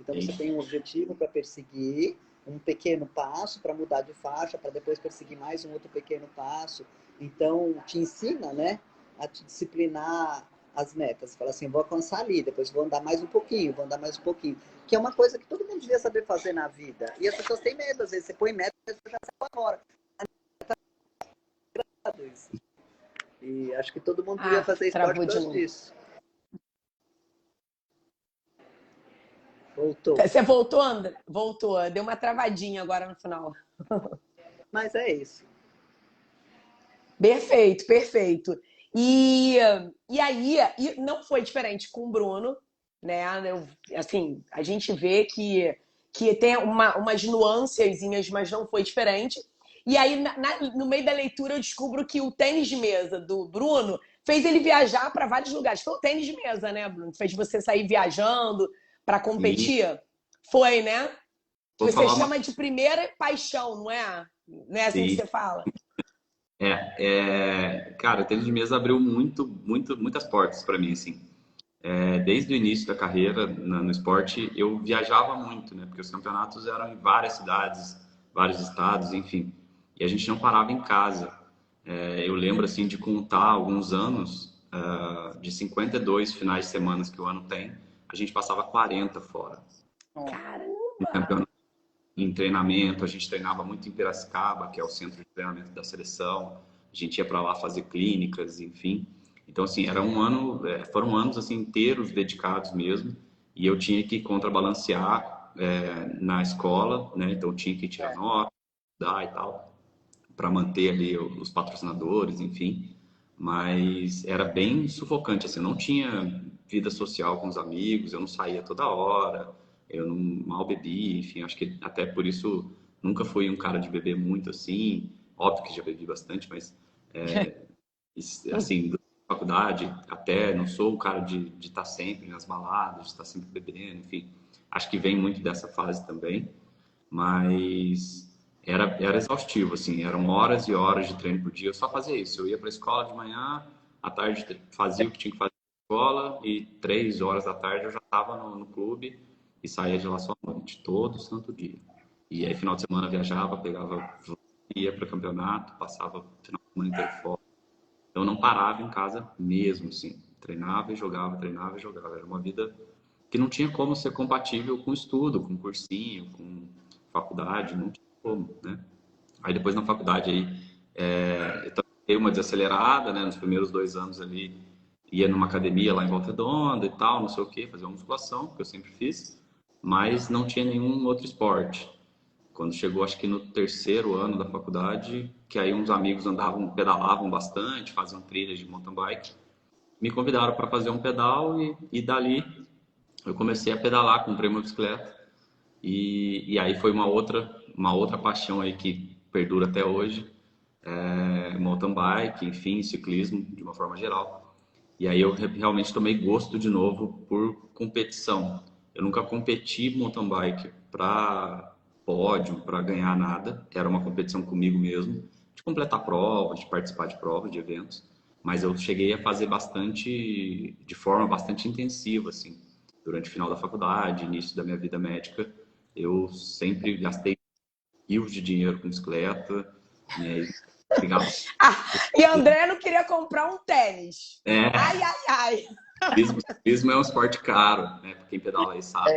Então você tem um objetivo para perseguir, um pequeno passo para mudar de faixa, para depois perseguir mais um outro pequeno passo. Então te ensina, né, a te disciplinar as metas. Você fala assim, vou alcançar ali, depois vou andar mais um pouquinho, vou andar mais um pouquinho. Que é uma coisa que todo mundo devia saber fazer na vida. E as pessoas têm medo, às vezes você põe meta e a pessoa já sai fora. E acho que todo mundo devia fazer esporte por causa disso. Voltou. Você voltou, André? Voltou. Deu uma travadinha agora no final. Mas é isso. Perfeito, perfeito. E aí, não foi diferente com o Bruno, né? Assim, a gente vê que tem umas nuancezinhas, mas não foi diferente. E aí, no meio da leitura, eu descubro que o tênis de mesa do Bruno fez ele viajar para vários lugares. Foi o tênis de mesa, né, Bruno? Fez você sair viajando para competir? Foi, né? Você chama de primeira paixão, não é? Não é assim que você fala? Cara, o tênis de mesa abriu muitas portas para mim, assim. Desde o início da carreira no esporte, eu viajava muito, né? Porque os campeonatos eram em várias cidades, vários estados, enfim. E a gente não parava em casa. Eu lembro, assim, de contar alguns anos, de 52 finais de semana que o ano tem, a gente passava 40 fora. Caramba! Em treinamento, a gente treinava muito em Piracicaba, que é o centro de treinamento da seleção. A gente ia para lá fazer clínicas, enfim. Então, assim, foram anos assim, inteiros dedicados mesmo. E eu tinha que contrabalancear na escola, né? Então, eu tinha que tirar nota, dar e tal, para manter ali os patrocinadores, enfim. Mas era bem sufocante, assim, eu não tinha vida social com os amigos, eu não saía toda hora, eu não mal bebi, enfim, acho que até por isso nunca fui um cara de beber muito assim, óbvio que já bebi bastante, mas assim, da faculdade até não sou o cara de estar sempre nas baladas, de estar sempre bebendo, enfim, acho que vem muito dessa fase também, mas era exaustivo, assim, eram horas e horas de treino por dia, eu só fazia isso, eu ia para a escola de manhã, à tarde fazia o que tinha que fazer na escola e 3 horas da tarde eu já estava no clube e saía de lá só à noite, todo santo dia. E aí final de semana viajava, ia para campeonato, passava o final de semana inteiro fora. Então eu não parava em casa mesmo, assim, treinava e jogava, treinava e jogava. Era uma vida que não tinha como ser compatível com estudo, com cursinho, com faculdade, não tinha como, né? Aí depois na faculdade aí, eu dei uma desacelerada, né? Nos primeiros 2 anos ali, ia numa academia lá em Volta Redonda e tal, não sei o quê, fazer uma musculação, que eu sempre fiz, mas não tinha nenhum outro esporte. Quando chegou, acho que no 3º ano da faculdade, que aí uns amigos pedalavam bastante, faziam trilhas de mountain bike, me convidaram para fazer um pedal e dali eu comecei a pedalar, comprei uma bicicleta e aí foi uma outra paixão aí que perdura até hoje, mountain bike, enfim, ciclismo de uma forma geral. E aí eu realmente tomei gosto de novo por competição. Eu nunca competi mountain bike para pódio, para ganhar nada. Era uma competição comigo mesmo, de completar provas, de participar de provas, de eventos. Mas eu cheguei a fazer de forma bastante intensiva, assim. Durante o final da faculdade, início da minha vida médica, eu sempre gastei rios de dinheiro com bicicleta, né? E André não queria comprar um tênis. Ai, ai, ai. Ciclismo é um esporte caro, né? Pra quem pedala aí sabe.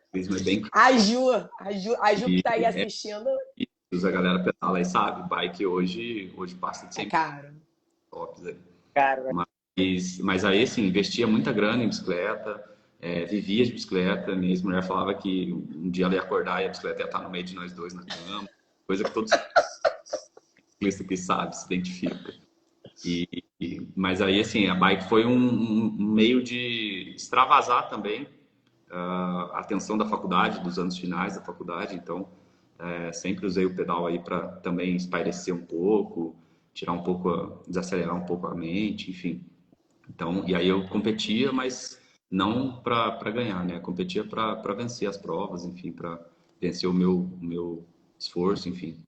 Ciclismo é bem caro. A Ju que tá aí assistindo. A galera pedala aí sabe. Bike hoje passa de 100 caro. tops aí. Caro. Mas aí, assim, investia muita grana em bicicleta, vivia de bicicleta. Minha ex-mulher falava que um dia ela ia acordar e a bicicleta ia estar no meio de nós dois na cama. Coisa que todos ciclista que sabe, se identifica. Mas aí, assim, a bike foi um meio de extravasar também a atenção da faculdade, dos anos finais da faculdade. Então, sempre usei o pedal aí para também espairecer um pouco, tirar um pouco, desacelerar um pouco a mente, enfim. Então, e aí eu competia, mas não para ganhar, né? Competia para vencer as provas, enfim, para vencer o meu esforço, enfim.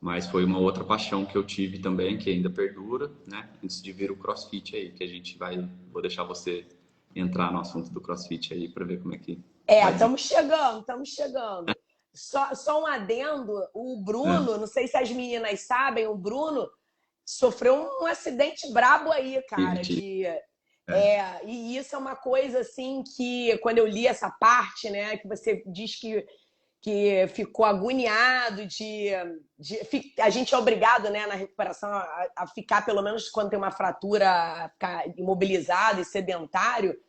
Mas foi uma outra paixão que eu tive também, que ainda perdura, né? Antes de vir o CrossFit aí, que a gente vai, vou deixar você entrar no assunto do CrossFit aí para ver como é que vai Estamos chegando, estamos chegando. Só um adendo, o desenvolver. Bruno, não sei se as meninas sabem, o Bruno sofreu um acidente brabo aí, Tive, cara, tive. e isso é uma coisa assim que quando eu li essa parte, né, que você diz que ficou agoniado a gente é obrigado, né, na recuperação a ficar, pelo menos quando tem uma fratura, a ficar imobilizado e sedentário.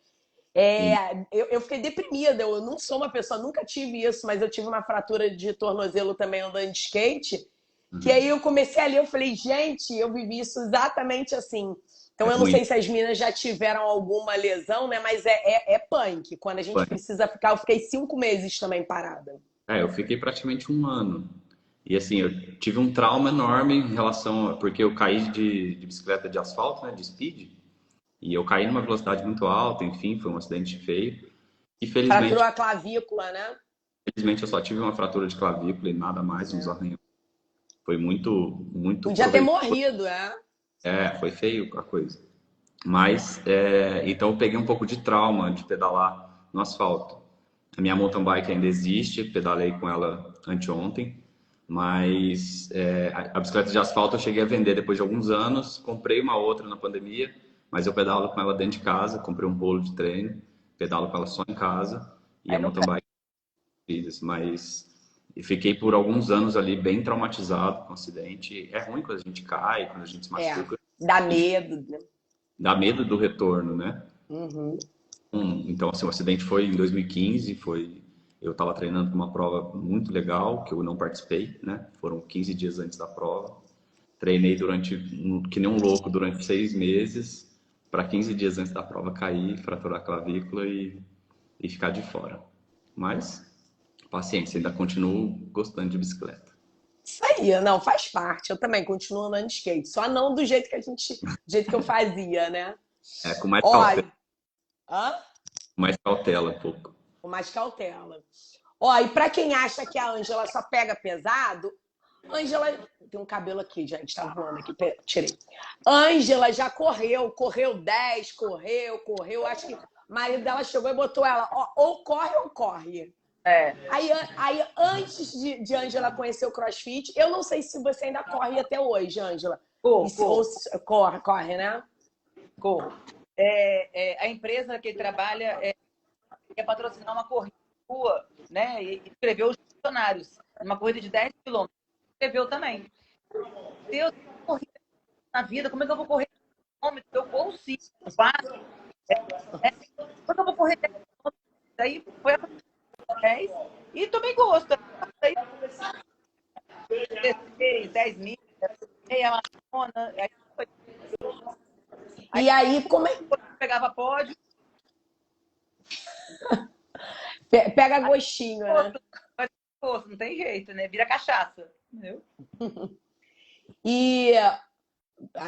Eu fiquei deprimida, eu não sou uma pessoa, nunca tive isso, mas eu tive uma fratura de tornozelo também andando de skate, que aí eu comecei a ler, eu falei, gente, eu vivi isso exatamente assim. É Então eu não ruim. sei se as meninas já tiveram alguma lesão, né? Mas é punk. Quando a gente precisa ficar, eu fiquei 5 meses também parada. Eu fiquei praticamente um ano. E assim, eu tive um trauma enorme em relação porque eu caí de bicicleta de asfalto, né, de speed, e eu caí numa velocidade muito alta, enfim, foi um acidente feio. E Fraturou a clavícula, né? felizmente eu só tive uma fratura de clavícula e nada mais, uns arranhões. Foi muito, muito Podia ter proveitoso. morrido, é? Foi feio a coisa. Mas, então eu peguei um pouco de trauma de pedalar no asfalto. A minha mountain bike ainda existe, pedalei com ela anteontem, mas a bicicleta de asfalto eu cheguei a vender depois de alguns anos, comprei uma outra na pandemia, mas eu pedalo com ela dentro de casa, comprei um rolo de treino, pedalo com ela só em casa, e a mountain bike fiz, mas fiquei por alguns anos ali bem traumatizado com o acidente. É ruim quando a gente cai, quando a gente se machuca. Dá medo, né? Dá medo do retorno, né? Uhum. Então, assim, o acidente foi em 2015, eu estava treinando para uma prova muito legal, que eu não participei, né? Foram 15 dias antes da prova. Treinei que nem um louco durante 6 meses, para 15 dias antes da prova cair, fraturar a clavícula e ficar de fora. Mas, paciência, ainda continuo gostando de bicicleta. Isso aí, não, faz parte. Eu também continuo andando de skate. Só não do jeito do jeito que eu fazia, né? Com mais cautela, Olha, hã? mais cautela um pouco. Com mais cautela. Ó, e pra quem acha que a Ângela só pega pesado, Ângela. Tem um cabelo aqui, gente, tá voando aqui. Tirei. Ângela já correu 10, correu. Acho que o marido dela chegou e botou ela, ó, ou corre ou corre. Aí antes de Ângela conhecer o CrossFit, eu não sei se você ainda corre até hoje, Ângela. Corre, né? Corro. A empresa que ele trabalha quer patrocinar uma corrida de rua, né? E escreveu os funcionários. Uma corrida de 10 quilômetros. Escreveu também. Deus, eu corri na vida, como é que eu vou correr 10 quilômetros? Eu corro 5, 4. Como é que eu vou correr 10 quilômetros? Daí foi a 10 e tomei gosto. Daí 10 mil, meia maratona. E aí, como é? Pegava pódio. Pega gostinho, né? Não tem jeito, né? Vira cachaça. Entendeu? E.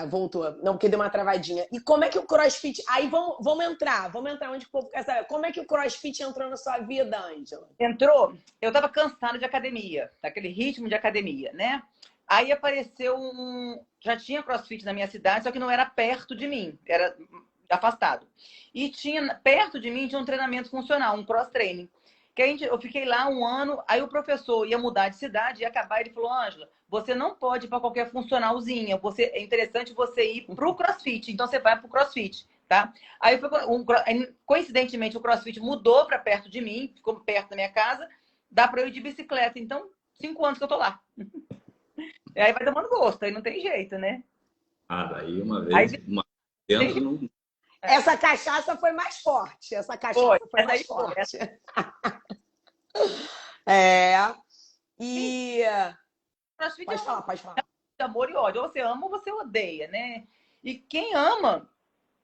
Voltou. Não, porque deu uma travadinha. E como é que o CrossFit. Aí vamos entrar onde o povo quer saber. Como é que o CrossFit entrou na sua vida, Ângela? Entrou. Eu tava cansada de academia, daquele ritmo de academia, né? Aí apareceu já tinha CrossFit na minha cidade, só que não era perto de mim, era afastado. E perto de mim tinha um treinamento funcional, um cross-training. Eu fiquei lá um ano, aí o professor ia mudar de cidade, ia acabar, ele falou, Ângela, você não pode ir para qualquer funcionalzinha, é interessante você ir pro CrossFit, então você vai pro CrossFit, tá? Aí coincidentemente o CrossFit mudou para perto de mim, ficou perto da minha casa, dá para eu ir de bicicleta, então 5 anos que eu tô lá. E aí vai tomando gosto, aí não tem jeito, né? Daí uma vez, dentro não... Essa cachaça foi mais forte. Essa cachaça foi mais forte. E... Pode falar. Amor e ódio. Ou você ama ou você odeia, né? E quem ama,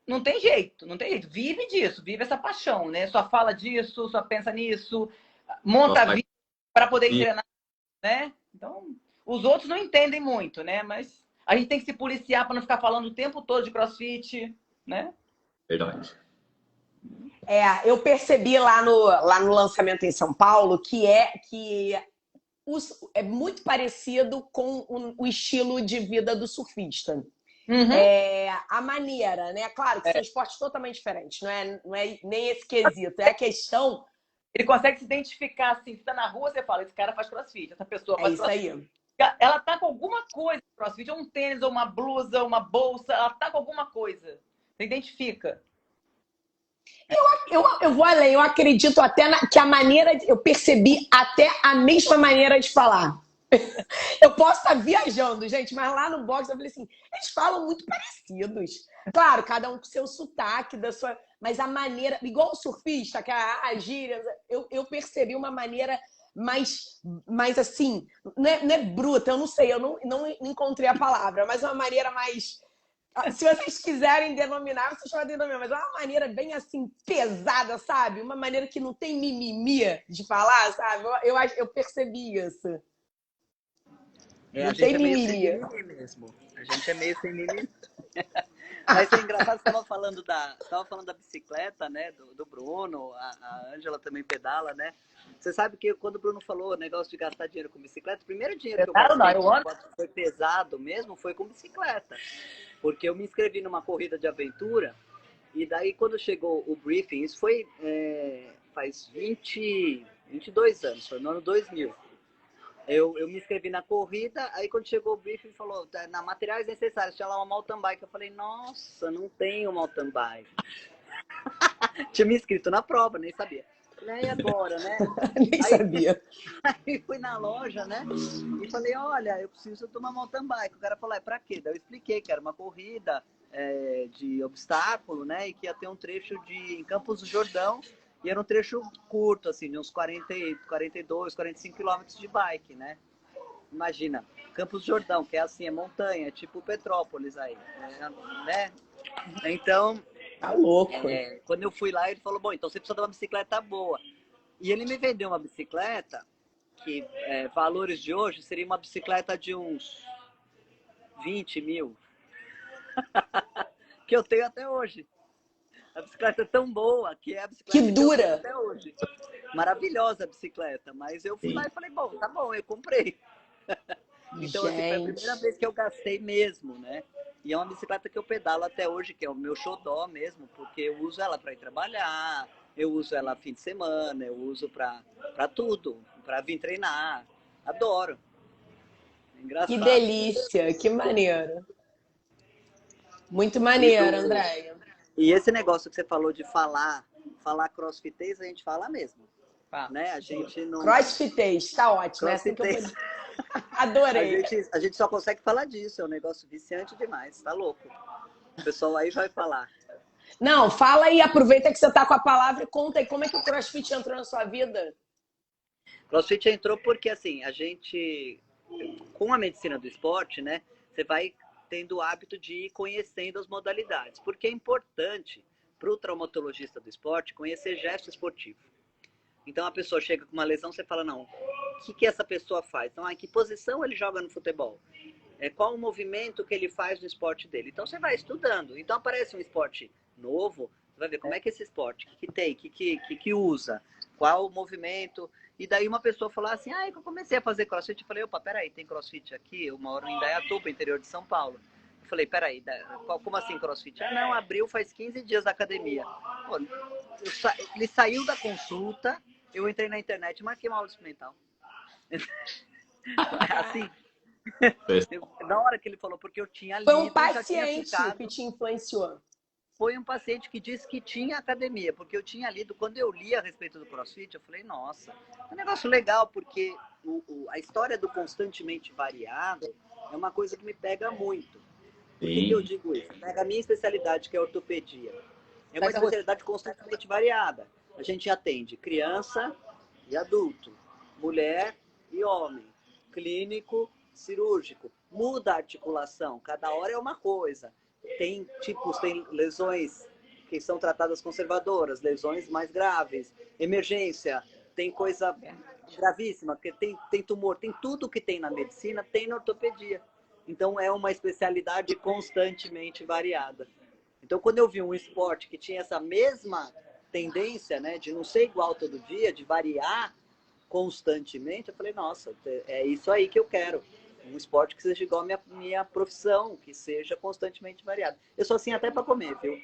não tem jeito. Vive disso, vive essa paixão, né? Só fala disso, só pensa nisso, monta a vida para poder treinar, né? Então, os outros não entendem muito, né? Mas a gente tem que se policiar para não ficar falando o tempo todo de CrossFit. né? Verdade. Eu percebi lá no lançamento em São Paulo que é muito parecido com o estilo de vida do surfista. Uhum. A maneira, né? Claro que são É. esportes totalmente diferentes, não é nem esse quesito. É a questão. Ele consegue se identificar assim, você tá na rua, você fala, esse cara faz crossfit, essa pessoa É faz isso crossfit. aí. Ela tá com alguma coisa no crossfit, ou um tênis, ou uma blusa, uma bolsa, ela tá com alguma coisa. Você identifica. Eu vou além, eu acredito até que a maneira. Eu percebi até a mesma maneira de falar. Eu posso estar viajando, gente, mas lá no box eu falei assim: eles falam muito parecidos. Claro, cada um com seu sotaque, da sua. Mas a maneira. Igual o surfista, que a gíria, eu percebi uma maneira mais assim. Não é bruta, eu não sei, eu não encontrei a palavra, mas uma maneira mais. Se vocês quiserem denominar, vocês podem denominar, mas é uma maneira bem assim, pesada, sabe? Uma maneira que não tem mimimi de falar, sabe? Eu percebi isso. A Não tem gente é meio sem mimimi. mimimi mesmo. A gente é meio sem mimimi. Mas é engraçado, você tava falando da bicicleta, né? Do Bruno, a Ângela também pedala, né? Você sabe que quando o Bruno falou o negócio de gastar dinheiro com bicicleta, o primeiro dinheiro que eu Claro, não, gastei, eu amo. que foi pesado mesmo, foi com bicicleta. Porque eu me inscrevi numa corrida de aventura, e daí quando chegou o briefing, isso foi faz 22 anos, foi no ano 2000. Eu me inscrevi na corrida, aí quando chegou o briefing, falou, na materiais necessários, tinha lá uma mountain bike. Eu falei, nossa, não tenho mountain bike. Tinha me inscrito na prova, nem sabia. E agora, né? Nem sabia. Aí fui na loja, né? E falei, olha, eu preciso de uma mountain bike. O cara falou, pra quê? Daí eu expliquei que era uma corrida de obstáculo, né? E que ia ter um trecho em Campos do Jordão. E era um trecho curto, assim, de uns 42, 45 quilômetros de bike, né? Imagina, Campos do Jordão, que é assim, é montanha, tipo Petrópolis aí, né? Então, Tá louco. quando eu fui lá, ele falou, bom, então você precisa de uma bicicleta boa. E ele me vendeu uma bicicleta que, valores de hoje, seria uma bicicleta de uns 20 mil. Que eu tenho até hoje. A bicicleta é tão boa que é a bicicleta Que que eu tenho dura. até hoje. Maravilhosa a bicicleta, mas eu fui lá e falei, bom, tá bom, eu comprei. Então, assim, foi a primeira vez que eu gastei mesmo, né? E é uma bicicleta que eu pedalo até hoje, que é o meu xodó mesmo, porque eu uso ela para ir trabalhar, eu uso ela fim de semana, eu uso para tudo, para vir treinar. Adoro. É engraçado. Que delícia, que maneiro. Muito E, maneiro, Andréia. e esse negócio que você falou de falar crossfitês, a gente fala mesmo. Né? A gente não... Crossfitês, tá ótimo. É assim que eu vou... Adorei. A gente só consegue falar disso, é um negócio viciante demais, tá louco. O pessoal aí vai falar. Não, fala aí, aproveita que você tá com a palavra e conta aí como é que o CrossFit entrou na sua vida. CrossFit entrou porque, assim, a gente, com a medicina do esporte, né, você vai tendo o hábito de ir conhecendo as modalidades, porque é importante para o traumatologista do esporte conhecer gesto esportivo. Então a pessoa chega com uma lesão, você fala, não, o que essa pessoa faz? Então, em que posição ele joga no futebol? Qual o movimento que ele faz no esporte dele? Então você vai estudando. Então aparece um esporte novo, você vai ver como é que esse esporte, o que tem, o que usa, qual o movimento. E daí uma pessoa falou assim, que eu comecei a fazer crossfit. Eu falei, opa, peraí, tem crossfit aqui? Eu moro em Indaiatuba, interior de São Paulo. Eu falei, peraí, como assim crossfit? Não, abriu faz 15 dias a academia. Pô, ele saiu da consulta, eu entrei na internet e marquei uma aula experimental. Assim, na hora que ele falou, porque eu tinha lido, Foi um já tinha paciente ficado... que te influenciou. Foi um paciente que disse que tinha academia, porque eu tinha lido, quando eu li a respeito do CrossFit, eu falei, nossa, é um negócio legal, porque a história do constantemente variado é uma coisa que me pega muito. Por que eu digo isso? Pega a minha especialidade, que é ortopedia. É uma especialidade constantemente variada. A gente atende criança e adulto, mulher e homem, clínico, cirúrgico. Muda a articulação, cada hora é uma coisa. Tem tipos, tem lesões que são tratadas conservadoras, lesões mais graves, emergência, tem coisa gravíssima, porque tem tumor, tem tudo que tem na medicina, tem na ortopedia. Então é uma especialidade constantemente variada. Então Então, quando eu vi um esporte que tinha essa mesma tendência, né, de não ser igual todo dia, de variar constantemente, eu falei, nossa, é isso aí que eu quero. Um esporte que seja igual à minha profissão, que seja constantemente variado. Eu sou assim até para comer, viu?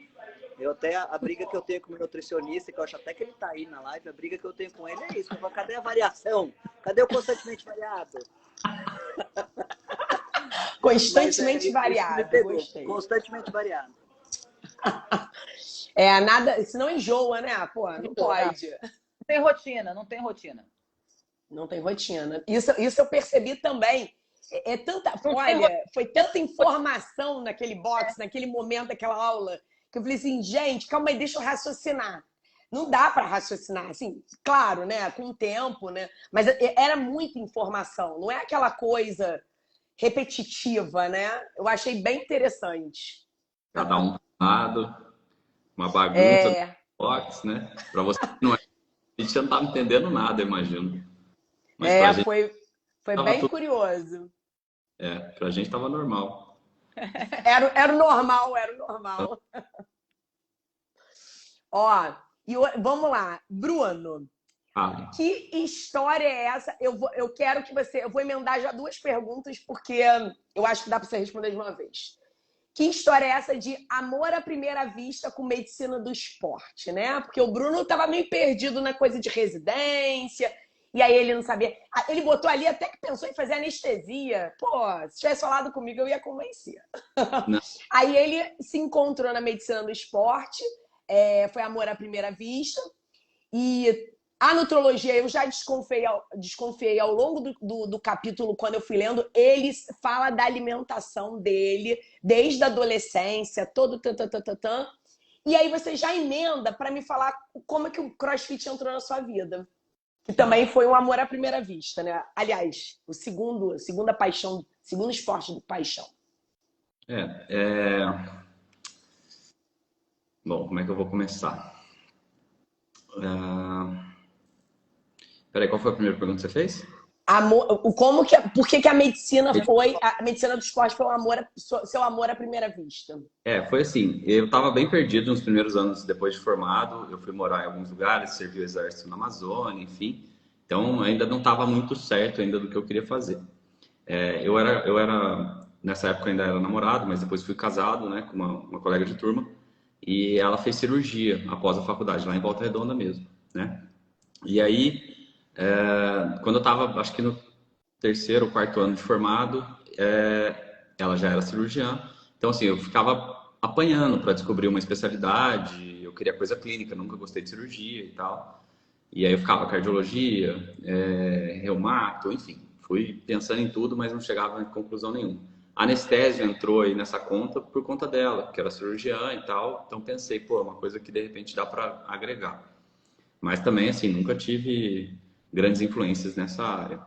Eu até, a briga que eu tenho com o meu nutricionista, que eu acho até que ele tá aí na live, a briga que eu tenho com ele é isso. Eu falo, cadê a variação? Cadê o constantemente variado? Constantemente Isso me variado, pegou. gostei. Constantemente variado. Nada, senão enjoa, né? Pô, não pode. Não tem rotina, não tem rotina. Não tem rotina. Isso eu percebi também. Olha, foi tanta informação naquele box, naquele momento, naquela aula, que eu falei assim, gente, calma aí, deixa eu raciocinar. Não dá para raciocinar, assim, claro, né? Com o tempo, né? Mas era muita informação, não é aquela coisa repetitiva, né? Eu achei bem interessante. Cada um pro lado, uma bagunça É, no box, né? Para você não é. A gente não tava entendendo nada, imagino. Mas pra gente foi tava bem tudo. curioso. Pra gente tava normal. Era o normal, era o normal. Ó, vamos lá. Bruno, Ah, que história é essa? Eu quero que você... Eu vou emendar já duas perguntas, porque eu acho que dá para você responder de uma vez. Que história é essa de amor à primeira vista com medicina do esporte, né? Porque o Bruno estava meio perdido na coisa de residência, e aí ele não sabia. Ele botou ali até que pensou em fazer anestesia. Pô, se tivesse falado comigo, eu ia convencer. não. Aí ele se encontrou na medicina do esporte, foi amor à primeira vista, e a nutrologia eu já desconfiei ao longo do capítulo, quando eu fui lendo, ele fala da alimentação dele, desde a adolescência, todo tan. E aí você já emenda para me falar como é que o CrossFit entrou na sua vida. Que também foi um amor à primeira vista, né? Aliás, a segunda paixão, segundo esporte de paixão. Bom, como é que eu vou começar? Peraí, qual foi a primeira pergunta que você fez? Por que a medicina a medicina do esporte foi seu amor à primeira vista? Foi assim, eu estava bem perdido nos primeiros anos depois de formado, eu fui morar em alguns lugares, servi o exército na Amazônia, enfim, então ainda não estava muito certo ainda do que eu queria fazer. Nessa época ainda era namorado, mas depois fui casado, né, com uma colega de turma, e ela fez cirurgia após a faculdade, lá em Volta Redonda mesmo, né? E aí, quando eu estava, acho que no terceiro ou quarto ano de formado, ela já era cirurgiã. Então, assim, eu ficava apanhando para descobrir uma especialidade. Eu queria coisa clínica, nunca gostei de cirurgia e tal. E aí eu ficava cardiologia, reumato, enfim. Fui pensando em tudo, mas não chegava em conclusão nenhuma. A anestésio entrou aí nessa conta por conta dela, que era cirurgiã e tal. Então pensei, pô, uma coisa que de repente dá para agregar. Mas também, assim, nunca tive grandes influências nessa área.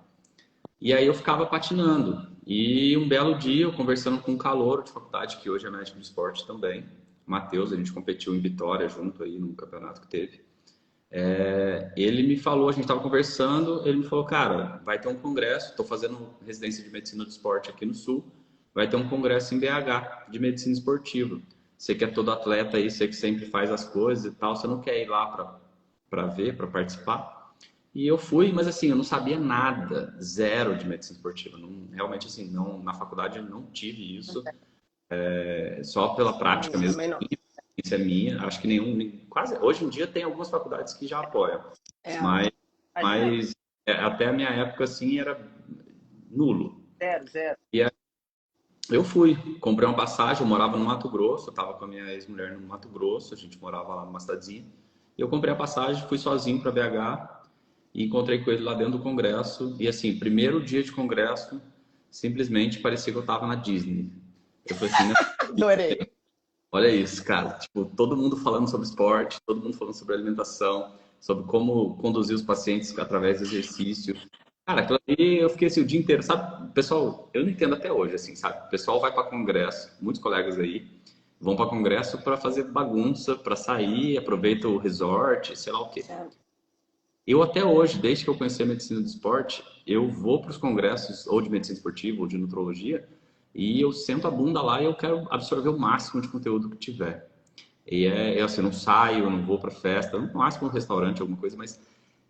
E aí eu ficava patinando. E um belo dia, eu conversando com um calouro de faculdade, que hoje é médico de esporte também, Matheus, a gente competiu em Vitória junto aí no campeonato que teve. Ele me falou, a gente estava conversando, ele me falou, cara, vai ter um congresso, estou fazendo residência de medicina do esporte aqui no Sul, vai ter um congresso em BH de medicina esportiva. Você que é todo atleta aí, você que sempre faz as coisas e tal, você não quer ir lá para ver, para participar? E eu fui, mas assim, eu não sabia nada, zero de medicina esportiva. Não, realmente, assim, não, na faculdade eu não tive isso, só pela prática mesmo. Também não. Isso é minha, acho que quase, hoje em dia tem algumas faculdades que já apoiam, mas até a minha época, assim, era nulo. Zero. E aí, eu fui, comprei uma passagem, eu morava no Mato Grosso, eu tava com a minha ex-mulher no Mato Grosso, a gente morava lá numa cidadezinha, e eu comprei a passagem, fui sozinho para BH, e encontrei com ele lá dentro do congresso. E assim, primeiro dia de congresso, simplesmente parecia que eu tava na Disney. Eu falei assim, Adorei. olha isso, cara. Tipo, todo mundo falando sobre esporte, todo mundo falando sobre alimentação, sobre como conduzir os pacientes através do exercício. Cara, aquilo ali eu fiquei assim o dia inteiro, sabe? Pessoal, eu não entendo até hoje, assim, sabe? O pessoal vai para congresso, muitos colegas aí vão para congresso para fazer bagunça, para sair, aproveita o resort, sei lá o quê. Eu até hoje, desde que eu conheci a medicina do esporte, eu vou para os congressos ou de medicina esportiva ou de nutrologia e eu sento a bunda lá e eu quero absorver o máximo de conteúdo que tiver. E é assim, eu não saio, eu não vou para festa, no máximo um restaurante, alguma coisa, mas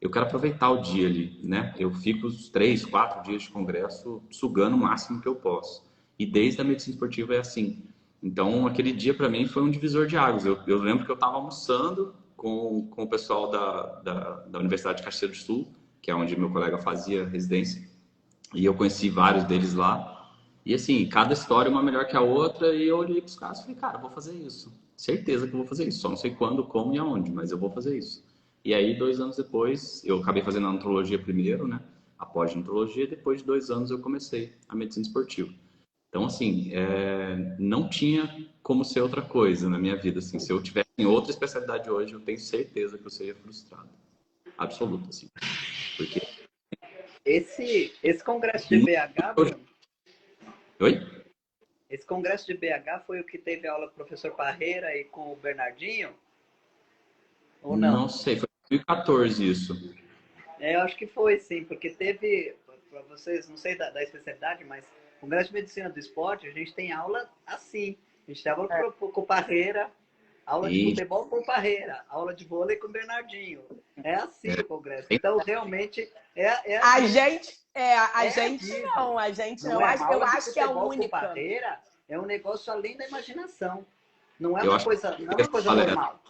eu quero aproveitar o dia ali, né? Eu fico os 3, 4 dias de congresso sugando o máximo que eu posso. E desde a medicina esportiva é assim. Então, aquele dia para mim foi um divisor de águas. Eu lembro que eu estava almoçando com o pessoal da Universidade de Caxias do Sul, que é onde meu colega fazia residência, e eu conheci vários deles lá. E assim, cada história uma melhor que a outra, e eu olhei para os caras e falei, cara, eu vou fazer isso. Certeza que eu vou fazer isso. Só não sei quando, como e aonde, mas eu vou fazer isso. E aí, 2 anos depois, eu acabei fazendo a antropologia primeiro, né? A pós-antropologia, e depois de 2 anos eu comecei a medicina esportiva. Então, assim, não tinha como ser outra coisa na minha vida. Assim, se eu tivesse em outra especialidade hoje, eu tenho certeza que eu seria frustrado. Absoluto, assim. Porque... Esse congresso de BH, Bruno, Oi? esse congresso de BH foi o que teve aula com o professor Parreira e com o Bernardinho? Ou não? Não sei, foi em 2014 isso. Eu acho que foi, sim, porque teve, para vocês, não sei da especialidade, mas o Congresso de Medicina do Esporte, a gente tem aula assim. A gente tem aula com o Parreira, aula de futebol com o Parreira, aula de vôlei com o Bernardinho. É assim o Congresso. Então, realmente, A gente não, eu acho que é a única. Com Parreira é um negócio além da imaginação. Não é Eu uma acho coisa, não é uma coisa normal.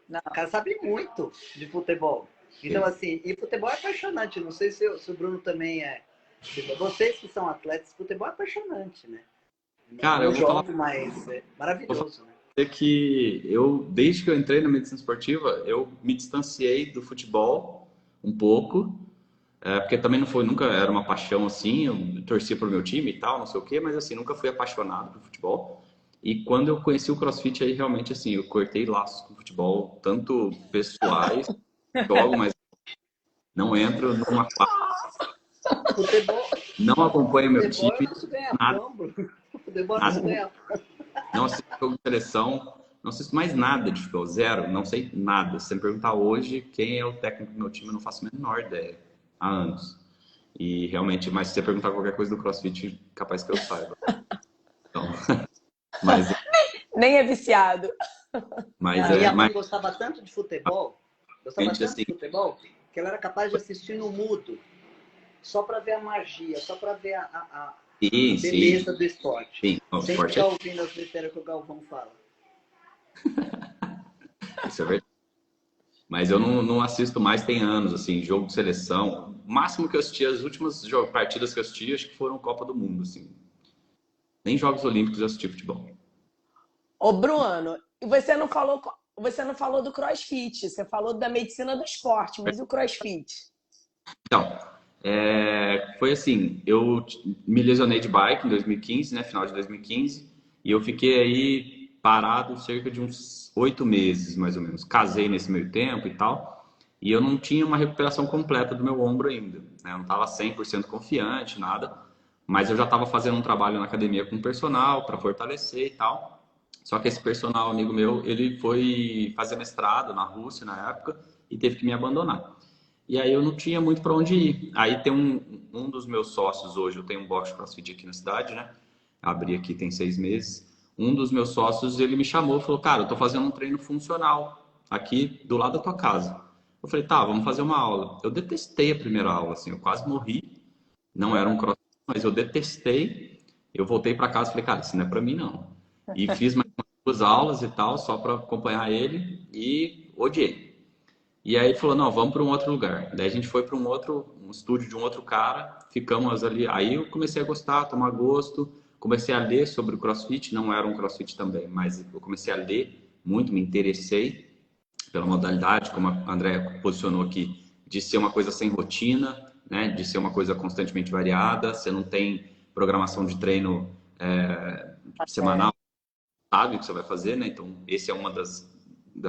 Não, o cara sabe muito de futebol. Então, assim, e futebol é apaixonante. Não sei se o Bruno também é. Vocês que são atletas, futebol é apaixonante, né? Cara, Eu vou jogo, falar mas é maravilhoso, né? que desde que eu entrei na medicina esportiva, eu me distanciei do futebol um pouco, porque também não foi, nunca era uma paixão assim, eu torcia pro meu time e tal, não sei o quê, mas assim, nunca fui apaixonado por futebol. E quando eu conheci o CrossFit, aí realmente assim, eu cortei laços com o futebol, tanto pessoais, jogo, mas não entro numa Futebol, não acompanho meu futebol é o time, nosso nada, ganha-pão, Bruno. Futebol é o nada. nosso ganha-pão. Não assisto jogo de seleção, não assisto mais nada de futebol, zero, não sei nada. Se você me perguntar hoje quem é o técnico do meu time, eu não faço a menor ideia, há anos. E realmente, mas se você perguntar qualquer coisa do CrossFit, capaz que eu saiba. Então, mas, Nem é viciado. Minha mãe gostava tanto de futebol, assim, que ela era capaz de assistir no mudo, só para ver a magia, só para ver a beleza do esporte. Sim, sem esporte ficar ouvindo as besteiras que o Galvão fala. Isso é verdade. Mas eu não assisto mais, tem anos, assim, jogo de seleção. O máximo que eu assisti, as últimas partidas que eu assisti, acho que foram Copa do Mundo, assim. Nem Jogos Olímpicos eu assisti futebol. Ô, Bruno, e você não falou do CrossFit, você falou da medicina do esporte, mas e o CrossFit? Então, foi assim, eu me lesionei de bike em 2015, né, final de 2015, e eu fiquei aí parado cerca de uns 8 meses, mais ou menos. Casei nesse meio tempo e tal, e eu não tinha uma recuperação completa do meu ombro ainda, né? Eu não estava 100% confiante, nada, mas eu já estava fazendo um trabalho na academia com personal para fortalecer e tal. Só que esse personal amigo meu, ele foi fazer mestrado na Rússia na época e teve que me abandonar. E aí eu não tinha muito para onde ir. Aí tem um dos meus sócios hoje, eu tenho um box CrossFit aqui na cidade, né? Abri aqui tem 6 meses. Um dos meus sócios, ele me chamou e falou, cara, eu tô fazendo um treino funcional aqui do lado da tua casa. Eu falei, tá, vamos fazer uma aula. Eu detestei a primeira aula, assim, eu quase morri. Não era um CrossFit, mas eu detestei. Eu voltei para casa e falei, cara, isso não é para mim, não. E fiz mais 2 aulas e tal, só para acompanhar ele e odiei. E aí ele falou, não, vamos para um outro lugar. Daí a gente foi para um estúdio de um outro cara, ficamos ali. Aí eu comecei a gostar, tomar gosto, comecei a ler sobre o CrossFit, não era um CrossFit também, mas eu comecei a ler muito, me interessei pela modalidade, como a Andrea posicionou aqui, de ser uma coisa sem rotina, né, de ser uma coisa constantemente variada, você não tem programação de treino semanal, sabe o que você vai fazer, né? Então, esse é uma das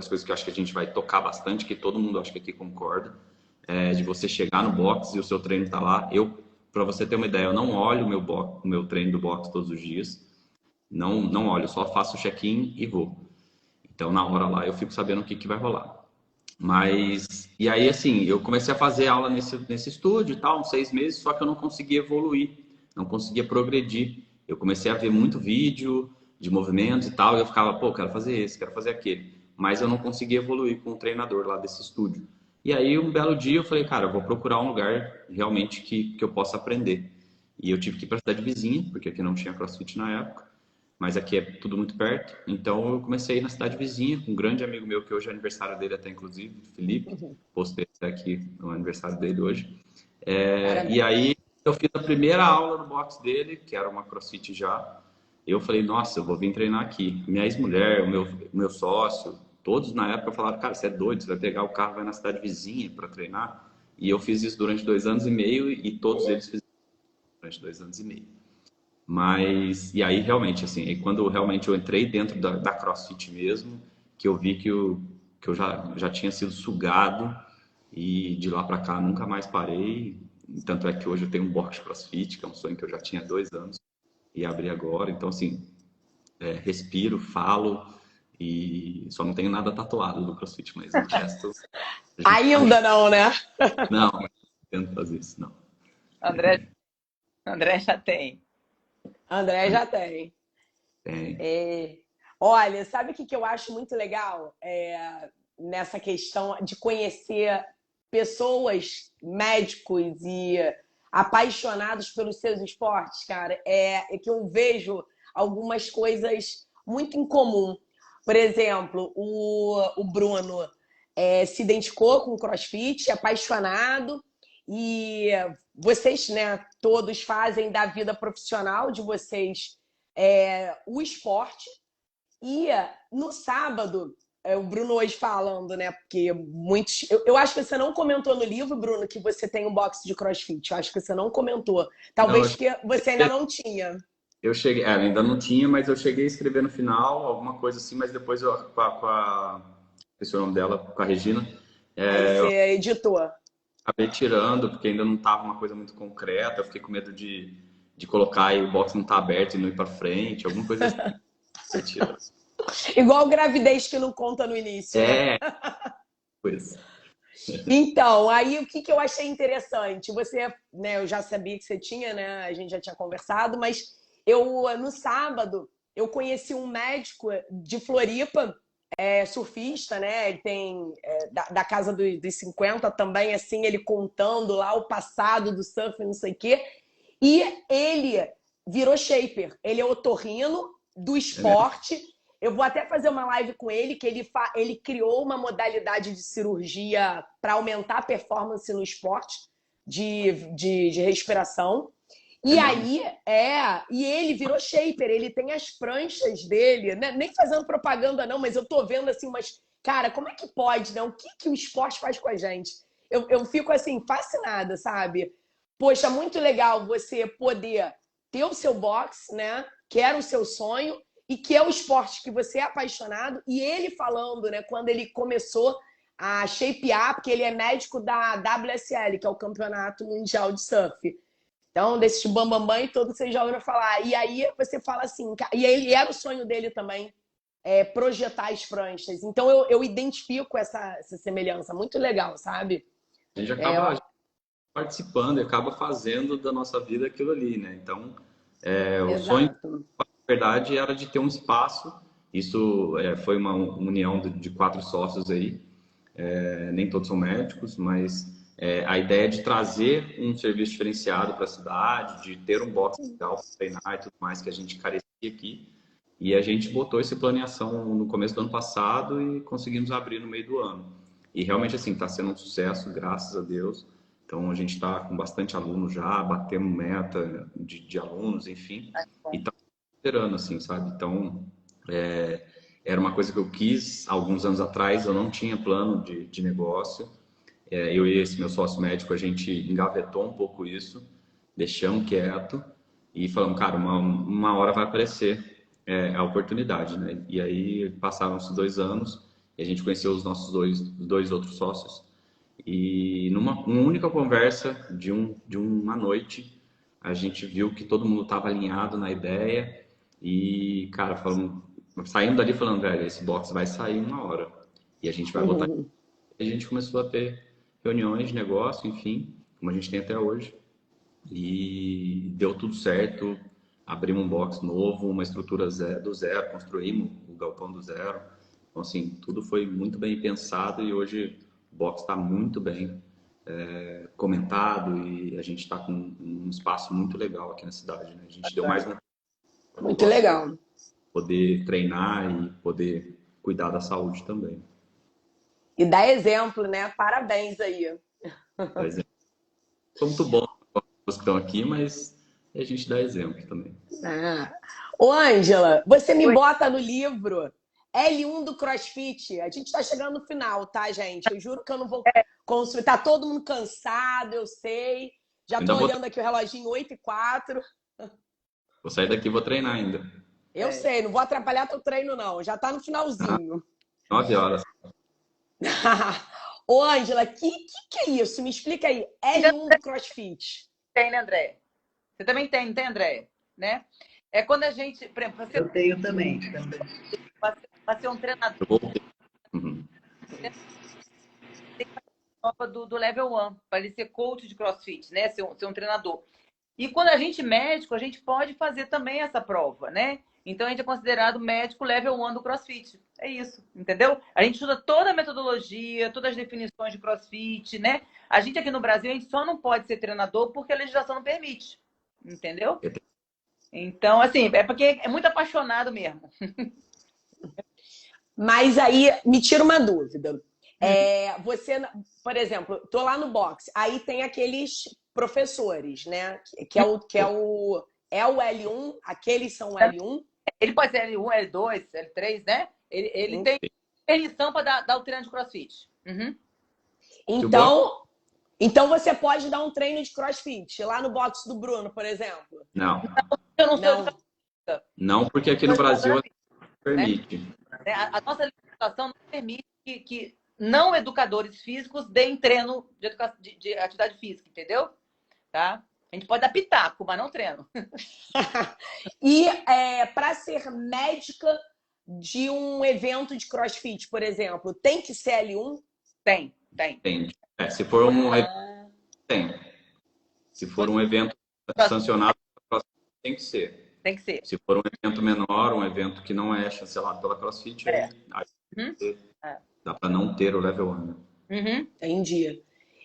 coisas que eu acho que a gente vai tocar bastante, que todo mundo acho que aqui concorda, de você chegar no box e o seu treino tá lá. Para você ter uma ideia, eu não olho o meu treino do box todos os dias, não olho, só faço o check-in e vou. Então, na hora lá, eu fico sabendo o que vai rolar. Mas, e aí, assim, eu comecei a fazer aula nesse estúdio e tal, uns 6 meses, só que eu não conseguia evoluir, não conseguia progredir. Eu comecei a ver muito vídeo de movimentos e tal, e eu ficava, pô, quero fazer esse, quero fazer aquele. mas eu não conseguia evoluir com o treinador lá desse estúdio. E aí, um belo dia, eu falei, cara, eu vou procurar um lugar realmente que eu possa aprender. E eu tive que ir para a cidade vizinha, porque aqui não tinha CrossFit na época, mas aqui é tudo muito perto. Então, eu comecei a ir na cidade vizinha, com um grande amigo meu, que hoje é aniversário dele até, inclusive, Felipe. Postei até aqui no aniversário dele hoje. E aí, eu fiz a primeira aula no box dele, que era uma CrossFit já. Eu falei, nossa, eu vou vir treinar aqui. Minha ex-mulher, o meu sócio, todos na época falaram, cara, você é doido, você vai pegar o carro e vai na cidade vizinha para treinar. E eu fiz isso durante 2 anos e meio e todos eles fizeram durante 2 anos e meio. Mas, e aí realmente, assim, e quando realmente eu entrei dentro da CrossFit mesmo, que eu vi que eu já tinha sido sugado e de lá para cá nunca mais parei. Tanto é que hoje eu tenho um box CrossFit, que é um sonho que eu já tinha há 2 anos e abri agora. Então, assim, respiro, falo e só não tenho nada tatuado do CrossFit, mas o resto... Ainda não, né? Não, mas não tento fazer isso, não. André já tem. André já tem. Tem. Olha, sabe o que eu acho muito legal nessa questão de conhecer pessoas, médicos e apaixonados pelos seus esportes, cara? É que eu vejo algumas coisas muito em comum. Por exemplo, o Bruno se identificou com o CrossFit, é apaixonado, e vocês, né, todos fazem da vida profissional de vocês o esporte. E no sábado, o Bruno hoje falando, né? Porque muitos. Eu acho que você não comentou no livro, Bruno, que você tem um box de CrossFit. Eu acho que você não comentou. Talvez Não, porque você ainda não tinha. eu cheguei, ainda não tinha, mas eu cheguei a escrever no final, alguma coisa assim, mas depois eu, esqueci o nome dela, com a Regina, Aí eu você editou. acabei tirando, porque ainda não estava uma coisa muito concreta, eu fiquei com medo de colocar e o box não tá aberto e não ir para frente, alguma coisa assim. Eu tiro. Igual gravidez que não conta no início, né? Pois. Então, aí o que eu achei interessante? Você, né, eu já sabia que você tinha, né? A gente já tinha conversado, mas no sábado, eu conheci um médico de Floripa, surfista, né? Ele tem da casa dos 50 também, assim, ele contando lá o passado do surf, não sei o quê. E ele virou shaper. Ele é otorrino do esporte. Eu vou até fazer uma live com ele, que ele criou uma modalidade de cirurgia para aumentar a performance no esporte de respiração. E aí, e ele virou shaper, ele tem as pranchas dele, né? Nem fazendo propaganda não, mas eu tô vendo assim, mas, cara, como é que pode, né? O que o esporte faz com a gente? Eu fico, assim, fascinada, sabe? Poxa, muito legal você poder ter o seu box, né? Que era o seu sonho e que é o esporte que você é apaixonado. E ele falando, né? Quando ele começou a shapear, porque ele é médico da WSL, que é o Campeonato Mundial de Surf. Então, desses bambambam e todos vocês já ouviram falar. E aí você fala assim, e ele era o sonho dele também, projetar as pranchas. Então eu identifico essa semelhança, muito legal, sabe? A gente acaba participando e acaba fazendo da nossa vida aquilo ali, né? Então, o sonho, na verdade, era de ter um espaço. Isso foi uma união de 4 sócios aí. Nem todos são médicos, mas a ideia de trazer um serviço diferenciado para a cidade, de ter um box legal para treinar e tudo mais que a gente carecia aqui. E a gente botou esse plano em ação no começo do ano passado e conseguimos abrir no meio do ano. E realmente, assim, está sendo um sucesso, graças a Deus. Então, a gente está com bastante aluno já, batemos meta de alunos, enfim. E está esperando, assim, sabe? Então, era uma coisa que eu quis alguns anos atrás, eu não tinha plano de negócio. Eu e esse meu sócio médico, a gente engavetou um pouco isso, deixamos quieto e falamos, cara, uma hora vai aparecer a oportunidade, né? E aí passaram-se 2 anos e a gente conheceu os nossos dois outros sócios. E numa única conversa de uma noite, a gente viu que todo mundo estava alinhado na ideia e, cara, saindo dali falando, velho, esse box vai sair uma hora e a gente vai botar. E a gente começou a ter reuniões de negócio, enfim, como a gente tem até hoje. E deu tudo certo. Abrimos um box novo, uma estrutura do zero, construímos o galpão do zero. Então, assim, tudo foi muito bem pensado e hoje o box está muito bem comentado e a gente está com um espaço muito legal aqui na cidade, né? A gente deu mais um Muito legal. poder treinar e poder cuidar da saúde também. E dá exemplo, né? Parabéns aí. Por exemplo, foi muito bom os que estão aqui, mas a gente dá exemplo também. Ah. Ô, Ângela, você me Oi. bota no livro L1 do CrossFit. A gente tá chegando no final, tá, gente? Eu juro que eu não vou consumir. Tá todo mundo cansado, eu sei. Já tô olhando aqui o reloginho 8h04. Vou sair daqui e vou treinar ainda. Eu sei, não vou atrapalhar teu treino, não. Já tá no finalzinho. 9 horas. Ô, Ângela, que é isso? Me explica aí. L1 do CrossFit. Tem, né, André? Você também tem, não tem, André? Né? É quando a gente, por exemplo, Eu tenho também. para ser um treinador, Eu voltei. Uhum. tem a prova do Level 1, para ele ser coach de CrossFit, né? Ser um treinador. E quando a gente é médico, a gente pode fazer também essa prova, né? Então a gente é considerado médico Level 1 do CrossFit. É isso, entendeu? A gente estuda toda a metodologia, todas as definições de CrossFit, né? A gente aqui no Brasil, a gente só não pode ser treinador porque a legislação não permite, entendeu? Então, assim, é porque é muito apaixonado mesmo. Mas aí, me tira uma dúvida. Você, por exemplo, tô lá no box, aí tem aqueles professores, né? Que é o L1, aqueles são o L1. Ele pode ser L1, L2, L3, né? Ele tem permissão para dar o treino de CrossFit. Uhum. Então você pode dar um treino de CrossFit lá no box do Bruno, por exemplo? Não. Eu não sou Não, porque aqui no Brasil permite. né? A nossa legislação não permite que não educadores físicos deem treino de atividade física, entendeu? Tá? A gente pode dar pitaco, mas não treino. E para ser médica de um evento de CrossFit, por exemplo, tem que ser L1? Tem. Se for um tem. Se for um evento sancionado, tem que ser. Tem que ser. Se for um evento menor, um evento que não é chancelado pela CrossFit, aí dá para não ter o level 1. Uhum. Entendi.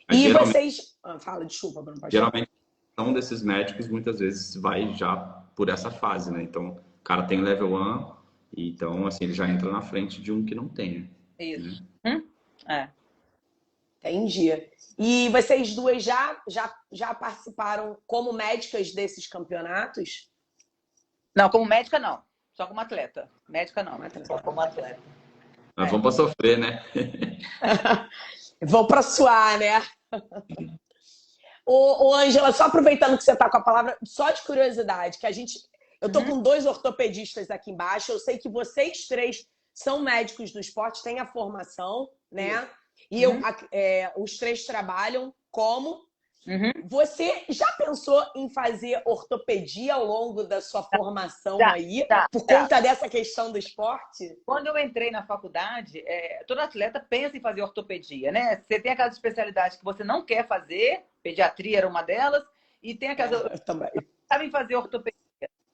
Mas E vocês... fala, desculpa, Bruno. Geralmente, um desses médicos, muitas vezes, vai já por essa fase, né? Então, o cara tem level 1, então, assim, ele já entra na frente de um que não tenha. Isso. Né? Entendi. E vocês duas já participaram como médicas desses campeonatos? Não, como médica, não. Só como atleta. Médica, não. Só como atleta. Nós vamos para sofrer, né? Vão para suar, né? Ô, Ângela, só aproveitando que você está com a palavra, só de curiosidade, que eu tô com 2 ortopedistas aqui embaixo, eu sei que vocês 3 são médicos do esporte, têm a formação, né? E os 3 trabalham como... Você já pensou em fazer ortopedia ao longo da sua formação por conta dessa questão do esporte? Quando eu entrei na faculdade, todo atleta pensa em fazer ortopedia, né? Você tem aquelas especialidades que você não quer fazer, pediatria era uma delas, e tem aquelas que sabem fazer ortopedia.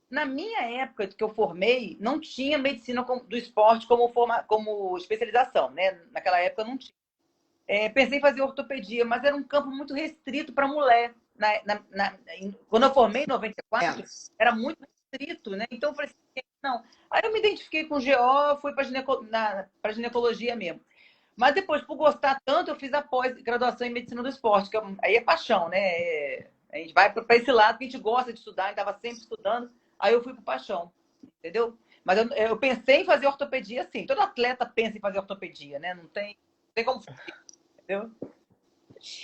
Na minha época que eu formei, não tinha medicina do esporte como especialização, né? Naquela época não tinha. Pensei em fazer ortopedia, mas era um campo muito restrito para mulher. Quando eu formei em 94, era muito restrito, né? Então eu falei assim, não. Aí eu me identifiquei com GO, fui para ginecologia mesmo. Mas depois, por gostar tanto, eu fiz a pós-graduação em medicina do esporte, que aí é paixão, né? A gente vai para esse lado que a gente gosta de estudar, a gente estava sempre estudando, aí eu fui para paixão, entendeu? Mas eu pensei em fazer ortopedia, sim. Todo atleta pensa em fazer ortopedia, né? Não tem como fugir. Entendeu?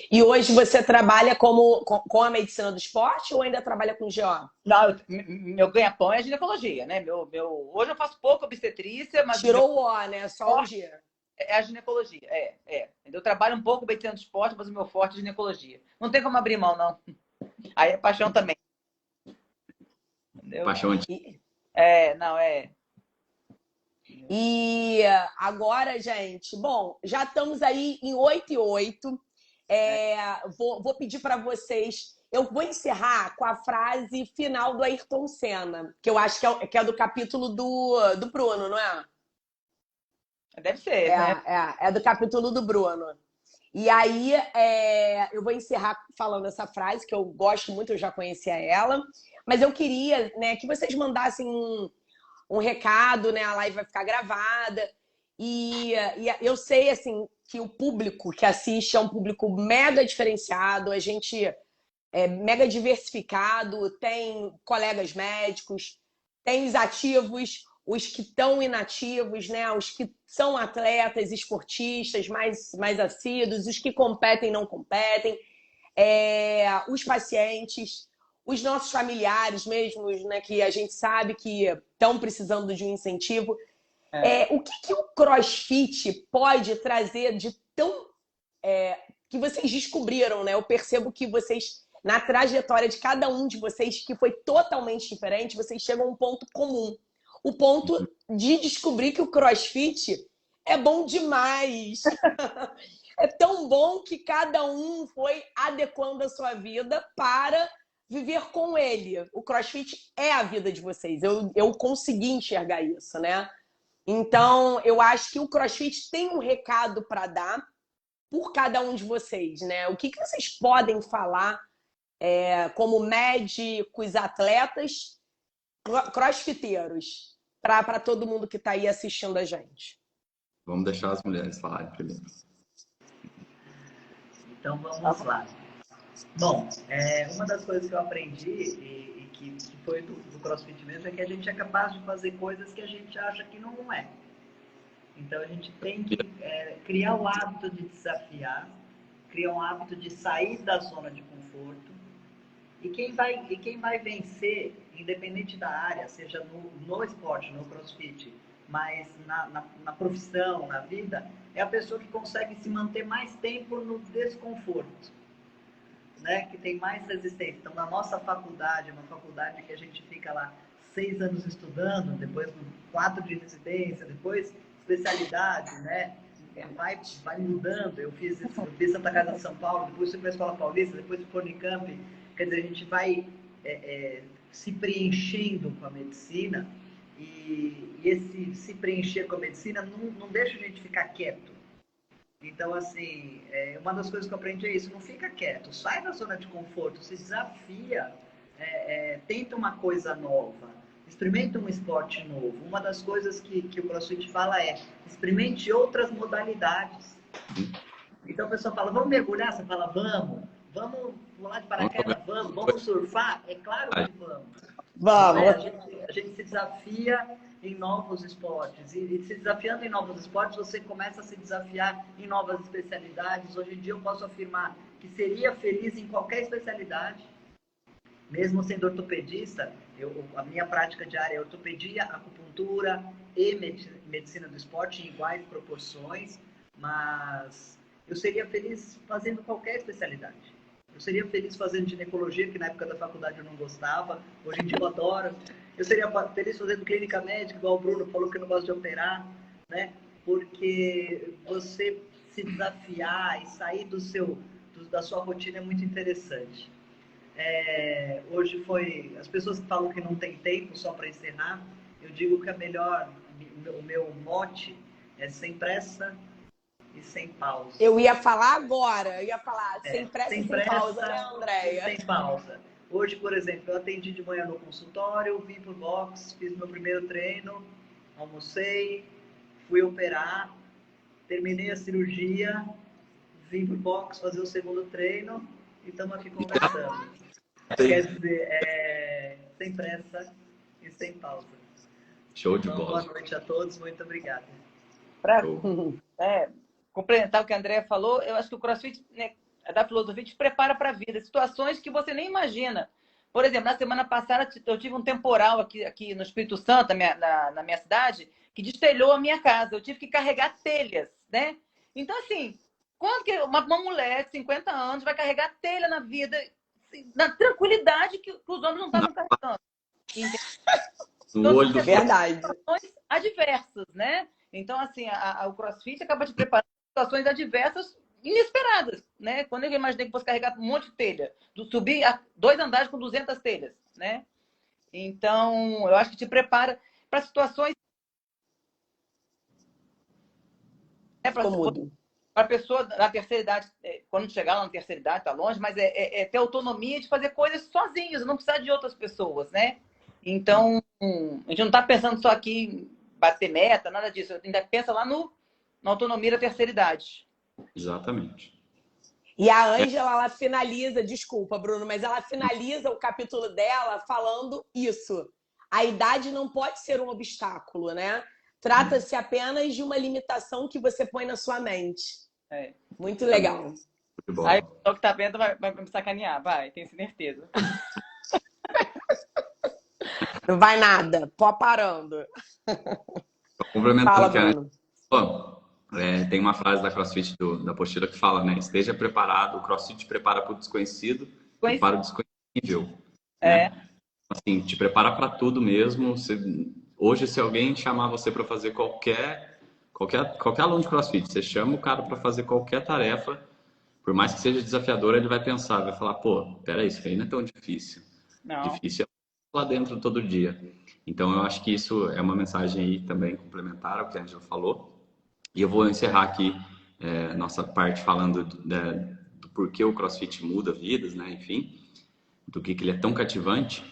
E hoje você trabalha com a medicina do esporte ou ainda trabalha com GO? Não, meu ganha-pão é ginecologia, né? Hoje eu faço pouco obstetrícia, mas... Tirou o O, né? Só o G. É a ginecologia, Eu trabalho um pouco medicina do esporte, mas o meu forte é ginecologia. Não tem como abrir mão, não. Aí é paixão também. Entendeu? Paixão E agora, gente, bom, já estamos aí em 8h08. Vou pedir para vocês. Eu vou encerrar com a frase final do Ayrton Senna, que eu acho que é do capítulo do Bruno, não é? Deve ser, né? É do capítulo do Bruno. E aí, eu vou encerrar falando essa frase, que eu gosto muito, eu já conhecia ela. Mas eu queria, né, que vocês mandassem um recado, né? A live vai ficar gravada. E eu sei, assim, que o público que assiste é um público mega diferenciado. A gente é mega diversificado, tem colegas médicos, tem os ativos, os que estão inativos, né? Os que são atletas, esportistas mais assíduos, os que competem e não competem, os pacientes, os nossos familiares mesmos, né? Que a gente sabe que estão precisando de um incentivo. O que o CrossFit pode trazer de tão que vocês descobriram, né? Eu percebo que vocês, na trajetória de cada um de vocês, que foi totalmente diferente, vocês chegam a um ponto comum. O ponto de descobrir que o CrossFit é bom demais. É tão bom que cada um foi adequando a sua vida para viver com ele. O CrossFit é a vida de vocês. Eu consegui enxergar isso, né? Então, eu acho que o CrossFit tem um recado para dar por cada um de vocês, né? O que vocês podem falar como médicos, atletas, crossfiteiros, para todo mundo que está aí assistindo a gente? Vamos deixar as mulheres falarem primeiro. Então vamos lá. Bom, uma das coisas que eu aprendi e que foi do CrossFit mesmo é que a gente é capaz de fazer coisas que a gente acha que não é. Então a gente tem que criar o hábito de desafiar, criar um hábito de sair da zona de conforto. E quem vai vencer, independente da área, seja no esporte, no CrossFit, mas na profissão, na vida, é a pessoa que consegue se manter mais tempo no desconforto, né? Que tem mais resistência. Então, na nossa faculdade, uma faculdade que a gente fica lá 6 anos estudando, depois 4 de residência, depois especialidade, né? Vai mudando. Eu fiz Santa Casa de São Paulo, depois fui para a Escola Paulista, depois fui para o Unicamp. Quer dizer, a gente vai se preenchendo com a medicina e esse se preencher com a medicina não deixa a gente ficar quieto. Então, assim, uma das coisas que eu aprendi é isso: não fica quieto, sai da zona de conforto, se desafia, tenta uma coisa nova, experimenta um esporte novo. Uma das coisas que o CrossFit fala é: experimente outras modalidades. Então, a pessoa fala, vamos mergulhar? Você fala, vamos pular de paraquedas? Vamos surfar? É claro que vamos. Vamos! A gente se desafia em novos esportes. E se desafiando em novos esportes, você começa a se desafiar em novas especialidades. Hoje em dia eu posso afirmar que seria feliz em qualquer especialidade. Mesmo sendo ortopedista, a minha prática diária é ortopedia, acupuntura e medicina do esporte em iguais proporções, mas eu seria feliz fazendo qualquer especialidade. Eu seria feliz fazendo ginecologia, que na época da faculdade eu não gostava, hoje em dia eu adoro. Eu seria feliz fazendo clínica médica, igual o Bruno falou que não gosta de operar, né? Porque você se desafiar e sair da sua rotina é muito interessante. Hoje as pessoas que falam que não tem tempo, só para encerrar, eu digo que o meu mote é sem pressa e sem pausa. Eu ia falar agora, sem pressa e sem pausa, né, Andréia? Sem pausa. Hoje, por exemplo, eu atendi de manhã no consultório, vim pro box, fiz meu primeiro treino, almocei, fui operar, terminei a cirurgia, vim pro box fazer o segundo treino e estamos aqui conversando. Quer dizer, sem pressa e sem pausa. Show de Então, bola. boa noite a todos, muito obrigado. Para complementar o que a Andrea falou, eu acho que o CrossFit, né, da filosofia, te prepara para a vida. Situações que você nem imagina. Por exemplo, na semana passada eu tive um temporal aqui no Espírito Santo, na minha cidade, que destelhou a minha casa. Eu tive que carregar telhas, né? Então, assim, quando que uma mulher de 50 anos vai carregar telha na vida, na tranquilidade que os homens não estavam carregando? No olho do Verdade. Situações adversas, né? Então, assim, o CrossFit acaba te preparando para situações adversas inesperadas, né? Quando eu imaginei que fosse carregar um monte de telha, subir 2 andares com 200 telhas, né? Então, eu acho que te prepara para situações É Ficou mudo. para a pessoa da terceira idade, quando chegar lá na terceira idade, tá longe, mas é ter autonomia de fazer coisas sozinhos, não precisar de outras pessoas, né? Então, a gente não está pensando só aqui em bater meta, nada disso. A gente ainda pensa lá na autonomia da terceira idade. Exatamente. E a Ângela, ela finaliza, desculpa, Bruno, mas ela finaliza o capítulo dela falando isso. A idade não pode ser um obstáculo, né? Trata-se apenas de uma limitação que você põe na sua mente. Muito legal. Muito bom. Aí o pessoal que tá vendo vai me sacanear, vai, tenho certeza. Não vai nada, pó parando. Complementando Fala, o que a Bruno. Bom, tem uma frase da CrossFit da apostila que fala, né? Esteja preparado, o CrossFit te prepara para o desconhecido e para o desconhecível. Né? Assim, te prepara para tudo mesmo. Hoje, se alguém chamar você para fazer qualquer aluno de CrossFit, você chama o cara para fazer qualquer tarefa, por mais que seja desafiador, ele vai pensar, vai falar, pô, peraí, isso aí não é tão difícil. Não. Difícil é lá dentro todo dia. Então, eu acho que isso é uma mensagem aí também complementar ao que a Angela falou. E eu vou encerrar aqui nossa parte falando do porquê o CrossFit muda vidas, né? Enfim, do que ele é tão cativante.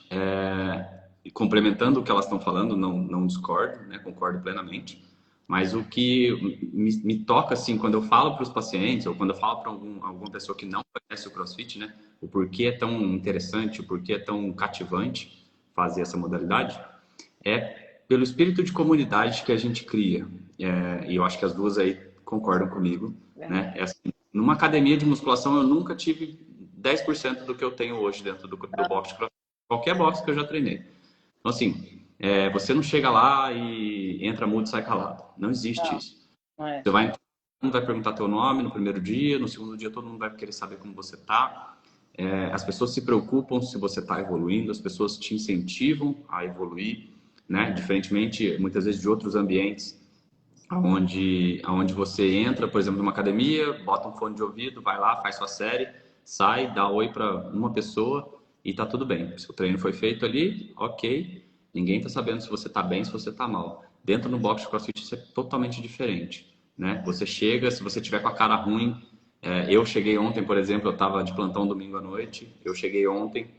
E complementando o que elas estão falando, não discordo, né? Concordo plenamente. Mas o que me toca, assim, quando eu falo para os pacientes, ou quando eu falo para alguma pessoa que não conhece o CrossFit, né? O porquê é tão interessante, o porquê é tão cativante fazer essa modalidade, é pelo espírito de comunidade que a gente cria. E eu acho que as duas aí concordam comigo. Né? Assim, numa academia de musculação, eu nunca tive 10% do que eu tenho hoje dentro do box. Qualquer box que eu já treinei. Então, assim, você não chega lá e entra mudo e sai calado. Não existe isso. Você vai entrar, todo mundo vai perguntar teu nome no primeiro dia, no segundo dia todo mundo vai querer saber como você está. As pessoas se preocupam se você está evoluindo, as pessoas te incentivam a evoluir. Né? Diferentemente, muitas vezes, de outros ambientes, onde você entra, por exemplo, numa academia, bota um fone de ouvido, vai lá, faz sua série, sai, dá oi para uma pessoa e tá tudo bem. Se o treino foi feito ali, ok. Ninguém está sabendo se você está bem, se você está mal. Dentro do box de CrossFit isso é totalmente diferente. Né? Você chega, se você tiver com a cara ruim, eu cheguei ontem, por exemplo, eu estava de plantão domingo à noite, eu cheguei ontem,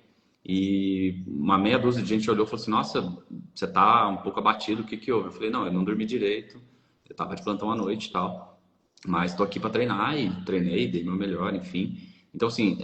e uma meia dúzia de gente olhou e falou assim, nossa, você tá um pouco abatido, o que que houve? Eu falei, não, eu não dormi direito, eu tava de plantão à noite e tal, mas tô aqui para treinar e treinei, dei meu melhor, enfim. Então, assim,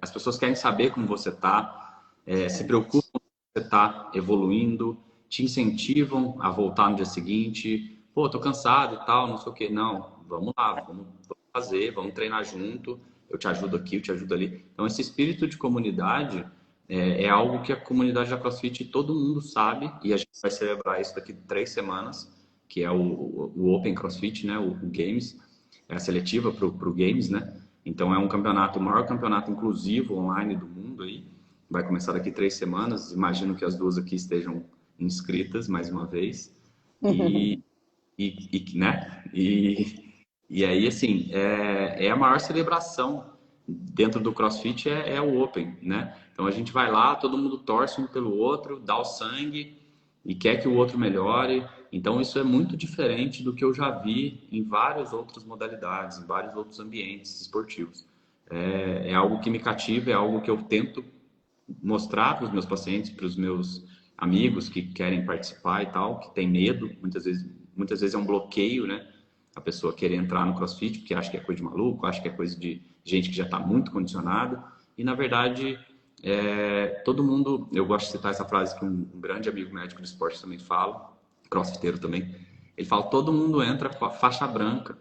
as pessoas querem saber como você tá, se preocupam com você tá evoluindo, te incentivam a voltar no dia seguinte, pô, tô cansado e tal, não sei o que. Não, vamos lá, vamos fazer, vamos treinar junto, eu te ajudo aqui, eu te ajudo ali. Então, esse espírito de comunidade é algo que a comunidade da CrossFit todo mundo sabe, e a gente vai celebrar isso daqui 3 semanas, que é o Open CrossFit, né? O Games, é a seletiva para o Games, né? Então, é um campeonato, o maior campeonato inclusivo online do mundo aí. Vai começar daqui 3 semanas. Imagino que as duas aqui estejam inscritas mais uma vez. Né? E aí, assim, é a maior celebração dentro do CrossFit é o Open, né? Então a gente vai lá, todo mundo torce um pelo outro, dá o sangue e quer que o outro melhore. Então isso é muito diferente do que eu já vi em várias outras modalidades, em vários outros ambientes esportivos. É algo que me cativa, é algo que eu tento mostrar para os meus pacientes, para os meus amigos que querem participar e tal, que tem medo, muitas vezes é um bloqueio, né? A pessoa querer entrar no CrossFit porque acha que é coisa de maluco, acha que é coisa de gente que já está muito condicionada. E, na verdade, todo mundo... Eu gosto de citar essa frase que um grande amigo médico de esporte também fala, crossfiteiro também. Ele fala, todo mundo entra com a faixa branca.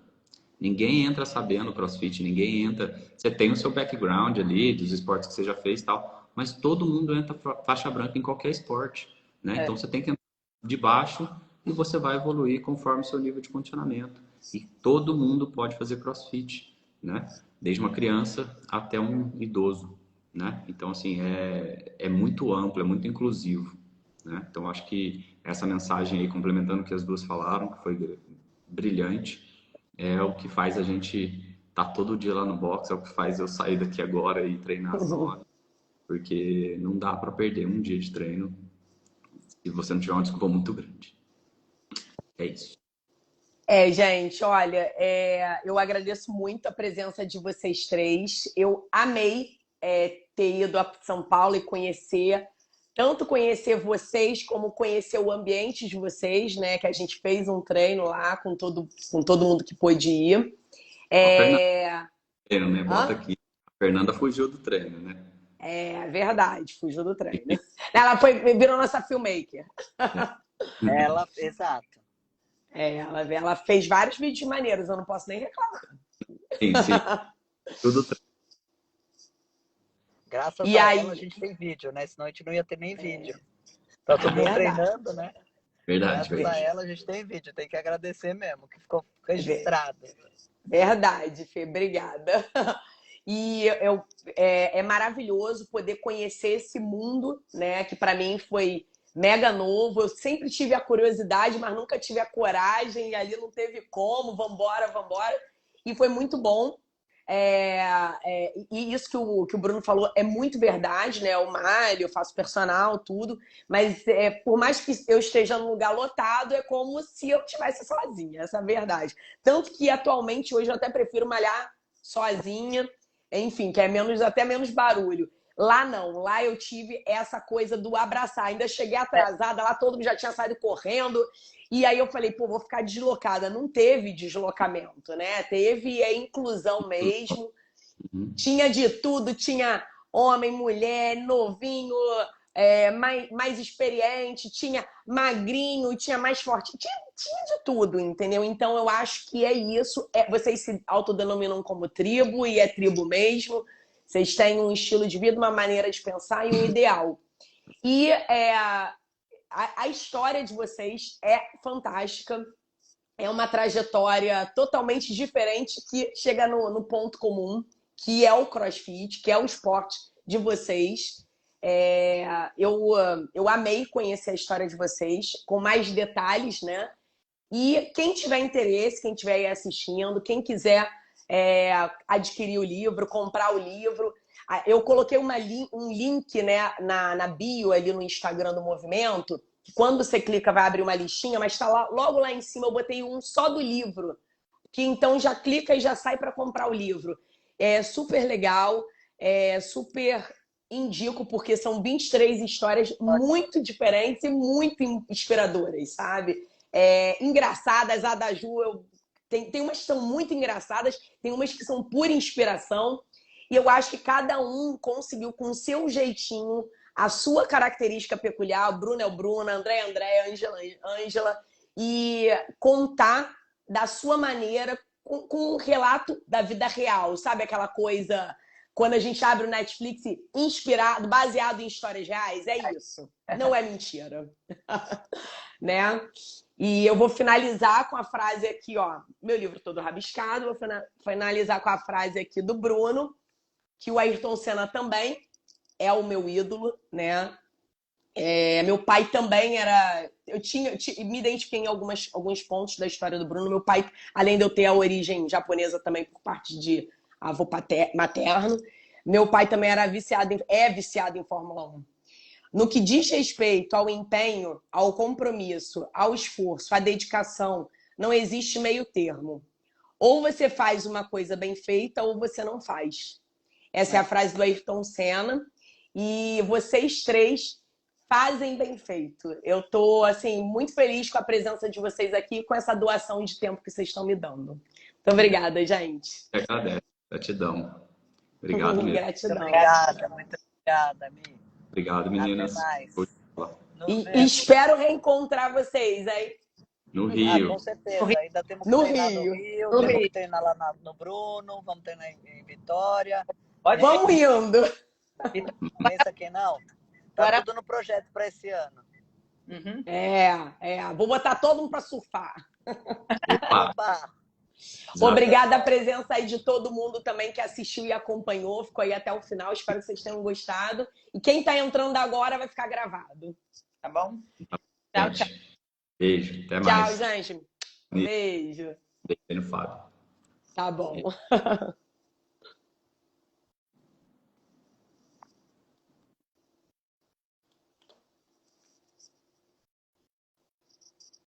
Ninguém entra sabendo CrossFit, ninguém entra... Você tem o seu background ali, dos esportes que você já fez e tal, mas todo mundo entra faixa branca em qualquer esporte, né? Então, você tem que entrar de baixo e você vai evoluir conforme o seu nível de condicionamento. E todo mundo pode fazer CrossFit, né? Desde uma criança até um idoso, né? Então, assim, é muito amplo, é muito inclusivo, né? Então, acho que essa mensagem aí, complementando o que as duas falaram, que foi brilhante, é o que faz a gente estar todo dia lá no box, é o que faz eu sair daqui agora e treinar às 9, porque não dá para perder um dia de treino se você não tiver uma desculpa muito grande. É isso. Gente, olha, eu agradeço muito a presença de vocês três. Eu amei ter ido a São Paulo e tanto conhecer vocês, como conhecer o ambiente de vocês, né? Que a gente fez um treino lá com todo mundo que pôde ir. A Fernanda, É... treino, né? Bota Hã? aqui. A Fernanda fugiu do treino, né? É verdade, fugiu do treino. Ela virou nossa filmmaker. Ela, exato. Ela fez vários vídeos maneiros, eu não posso nem reclamar. Sim, sim. Tudo treino. Graças E a ela a aí, gente tem vídeo, né? Senão a gente não ia ter nem vídeo. Tá todo mundo verdade. treinando, né? Verdade, Graças a verdade. ela a gente tem vídeo. Tem que agradecer mesmo, que ficou registrado. Verdade, Fê, obrigada. E é maravilhoso poder conhecer esse mundo, né? Que para mim foi mega novo. Eu sempre tive a curiosidade, mas nunca tive a coragem. E ali não teve como. Vambora, vambora. E foi muito bom. E isso que o Bruno falou é muito verdade, né? O Mário, eu faço personal, tudo. Mas por mais que eu esteja num lugar lotado, é como se eu estivesse sozinha, essa é a verdade. Tanto que atualmente, hoje, eu até prefiro malhar sozinha, enfim, que é até menos barulho. Lá não, lá eu tive essa coisa do abraçar. Ainda cheguei atrasada, lá todo mundo já tinha saído correndo. E aí eu falei, pô, vou ficar deslocada. Não teve deslocamento, né? Teve inclusão mesmo. Uhum. Tinha de tudo, tinha homem, mulher, novinho, mais experiente, tinha magrinho, tinha mais forte, tinha de tudo, entendeu? Então eu acho que é isso. Vocês se autodenominam como tribo e é tribo mesmo. Vocês têm um estilo de vida, uma maneira de pensar e um ideal. E a história de vocês é fantástica. É uma trajetória totalmente diferente que chega no ponto comum, que é o CrossFit, que é o esporte de vocês. Eu amei conhecer a história de vocês, com mais detalhes, né? E quem tiver interesse, quem estiver aí assistindo, quem quiser adquirir o livro, comprar o livro, eu coloquei um link, né, na bio ali no Instagram do Movimento, que quando você clica vai abrir uma listinha, mas está logo lá em cima eu botei um só do livro, que então já clica e já sai para comprar o livro. É super legal, super indico, porque são 23 histórias muito diferentes e muito inspiradoras, sabe? Engraçadas, a da Ju, tem umas que são muito engraçadas, tem umas que são pura inspiração, e eu acho que cada um conseguiu, com o seu jeitinho, a sua característica peculiar. O Bruno é o Bruno, André é André, Ângela é Ângela, e contar da sua maneira, com um relato da vida real, sabe? Aquela coisa, quando a gente abre o Netflix inspirado, baseado em histórias reais, é isso. Não é mentira. Né? E eu vou finalizar com a frase aqui, ó. Meu livro todo rabiscado, vou finalizar com a frase aqui do Bruno, que o Ayrton Senna também é o meu ídolo, né? Meu pai também era... Eu me identifiquei em alguns pontos da história do Bruno. Meu pai, além de eu ter a origem japonesa também por parte de avô materno, meu pai também é viciado em Fórmula 1. No que diz respeito ao empenho, ao compromisso, ao esforço, à dedicação, não existe meio termo. Ou você faz uma coisa bem feita ou você não faz. Essa é a frase do Ayrton Senna. E vocês três fazem bem feito. Eu estou assim, muito feliz com a presença de vocês aqui, com essa doação de tempo que vocês estão me dando. Muito obrigada, gente. Eu agradeço. Gratidão. Obrigado mesmo. Gratidão. Obrigada, muito obrigada, Mi. Obrigado, meninas. Até mais. E espero reencontrar vocês aí. No Rio. Com certeza. Ainda temos que No treinar Rio. no Rio, No temos Rio. que treinar lá no Bruno, vamos treinar em Vitória. Vamos indo. Pensa que não. Tá tudo no projeto para esse ano. Uhum. Vou botar todo mundo para surfar. Opa! Obrigada a presença aí de todo mundo também que assistiu e acompanhou, ficou aí até o final. Espero que vocês tenham gostado. E quem está entrando agora vai ficar gravado. Tá bom? Tchau, tchau. Beijo, até mais. Tchau, gente. Beijo. Beijo no Fábio. Tá bom.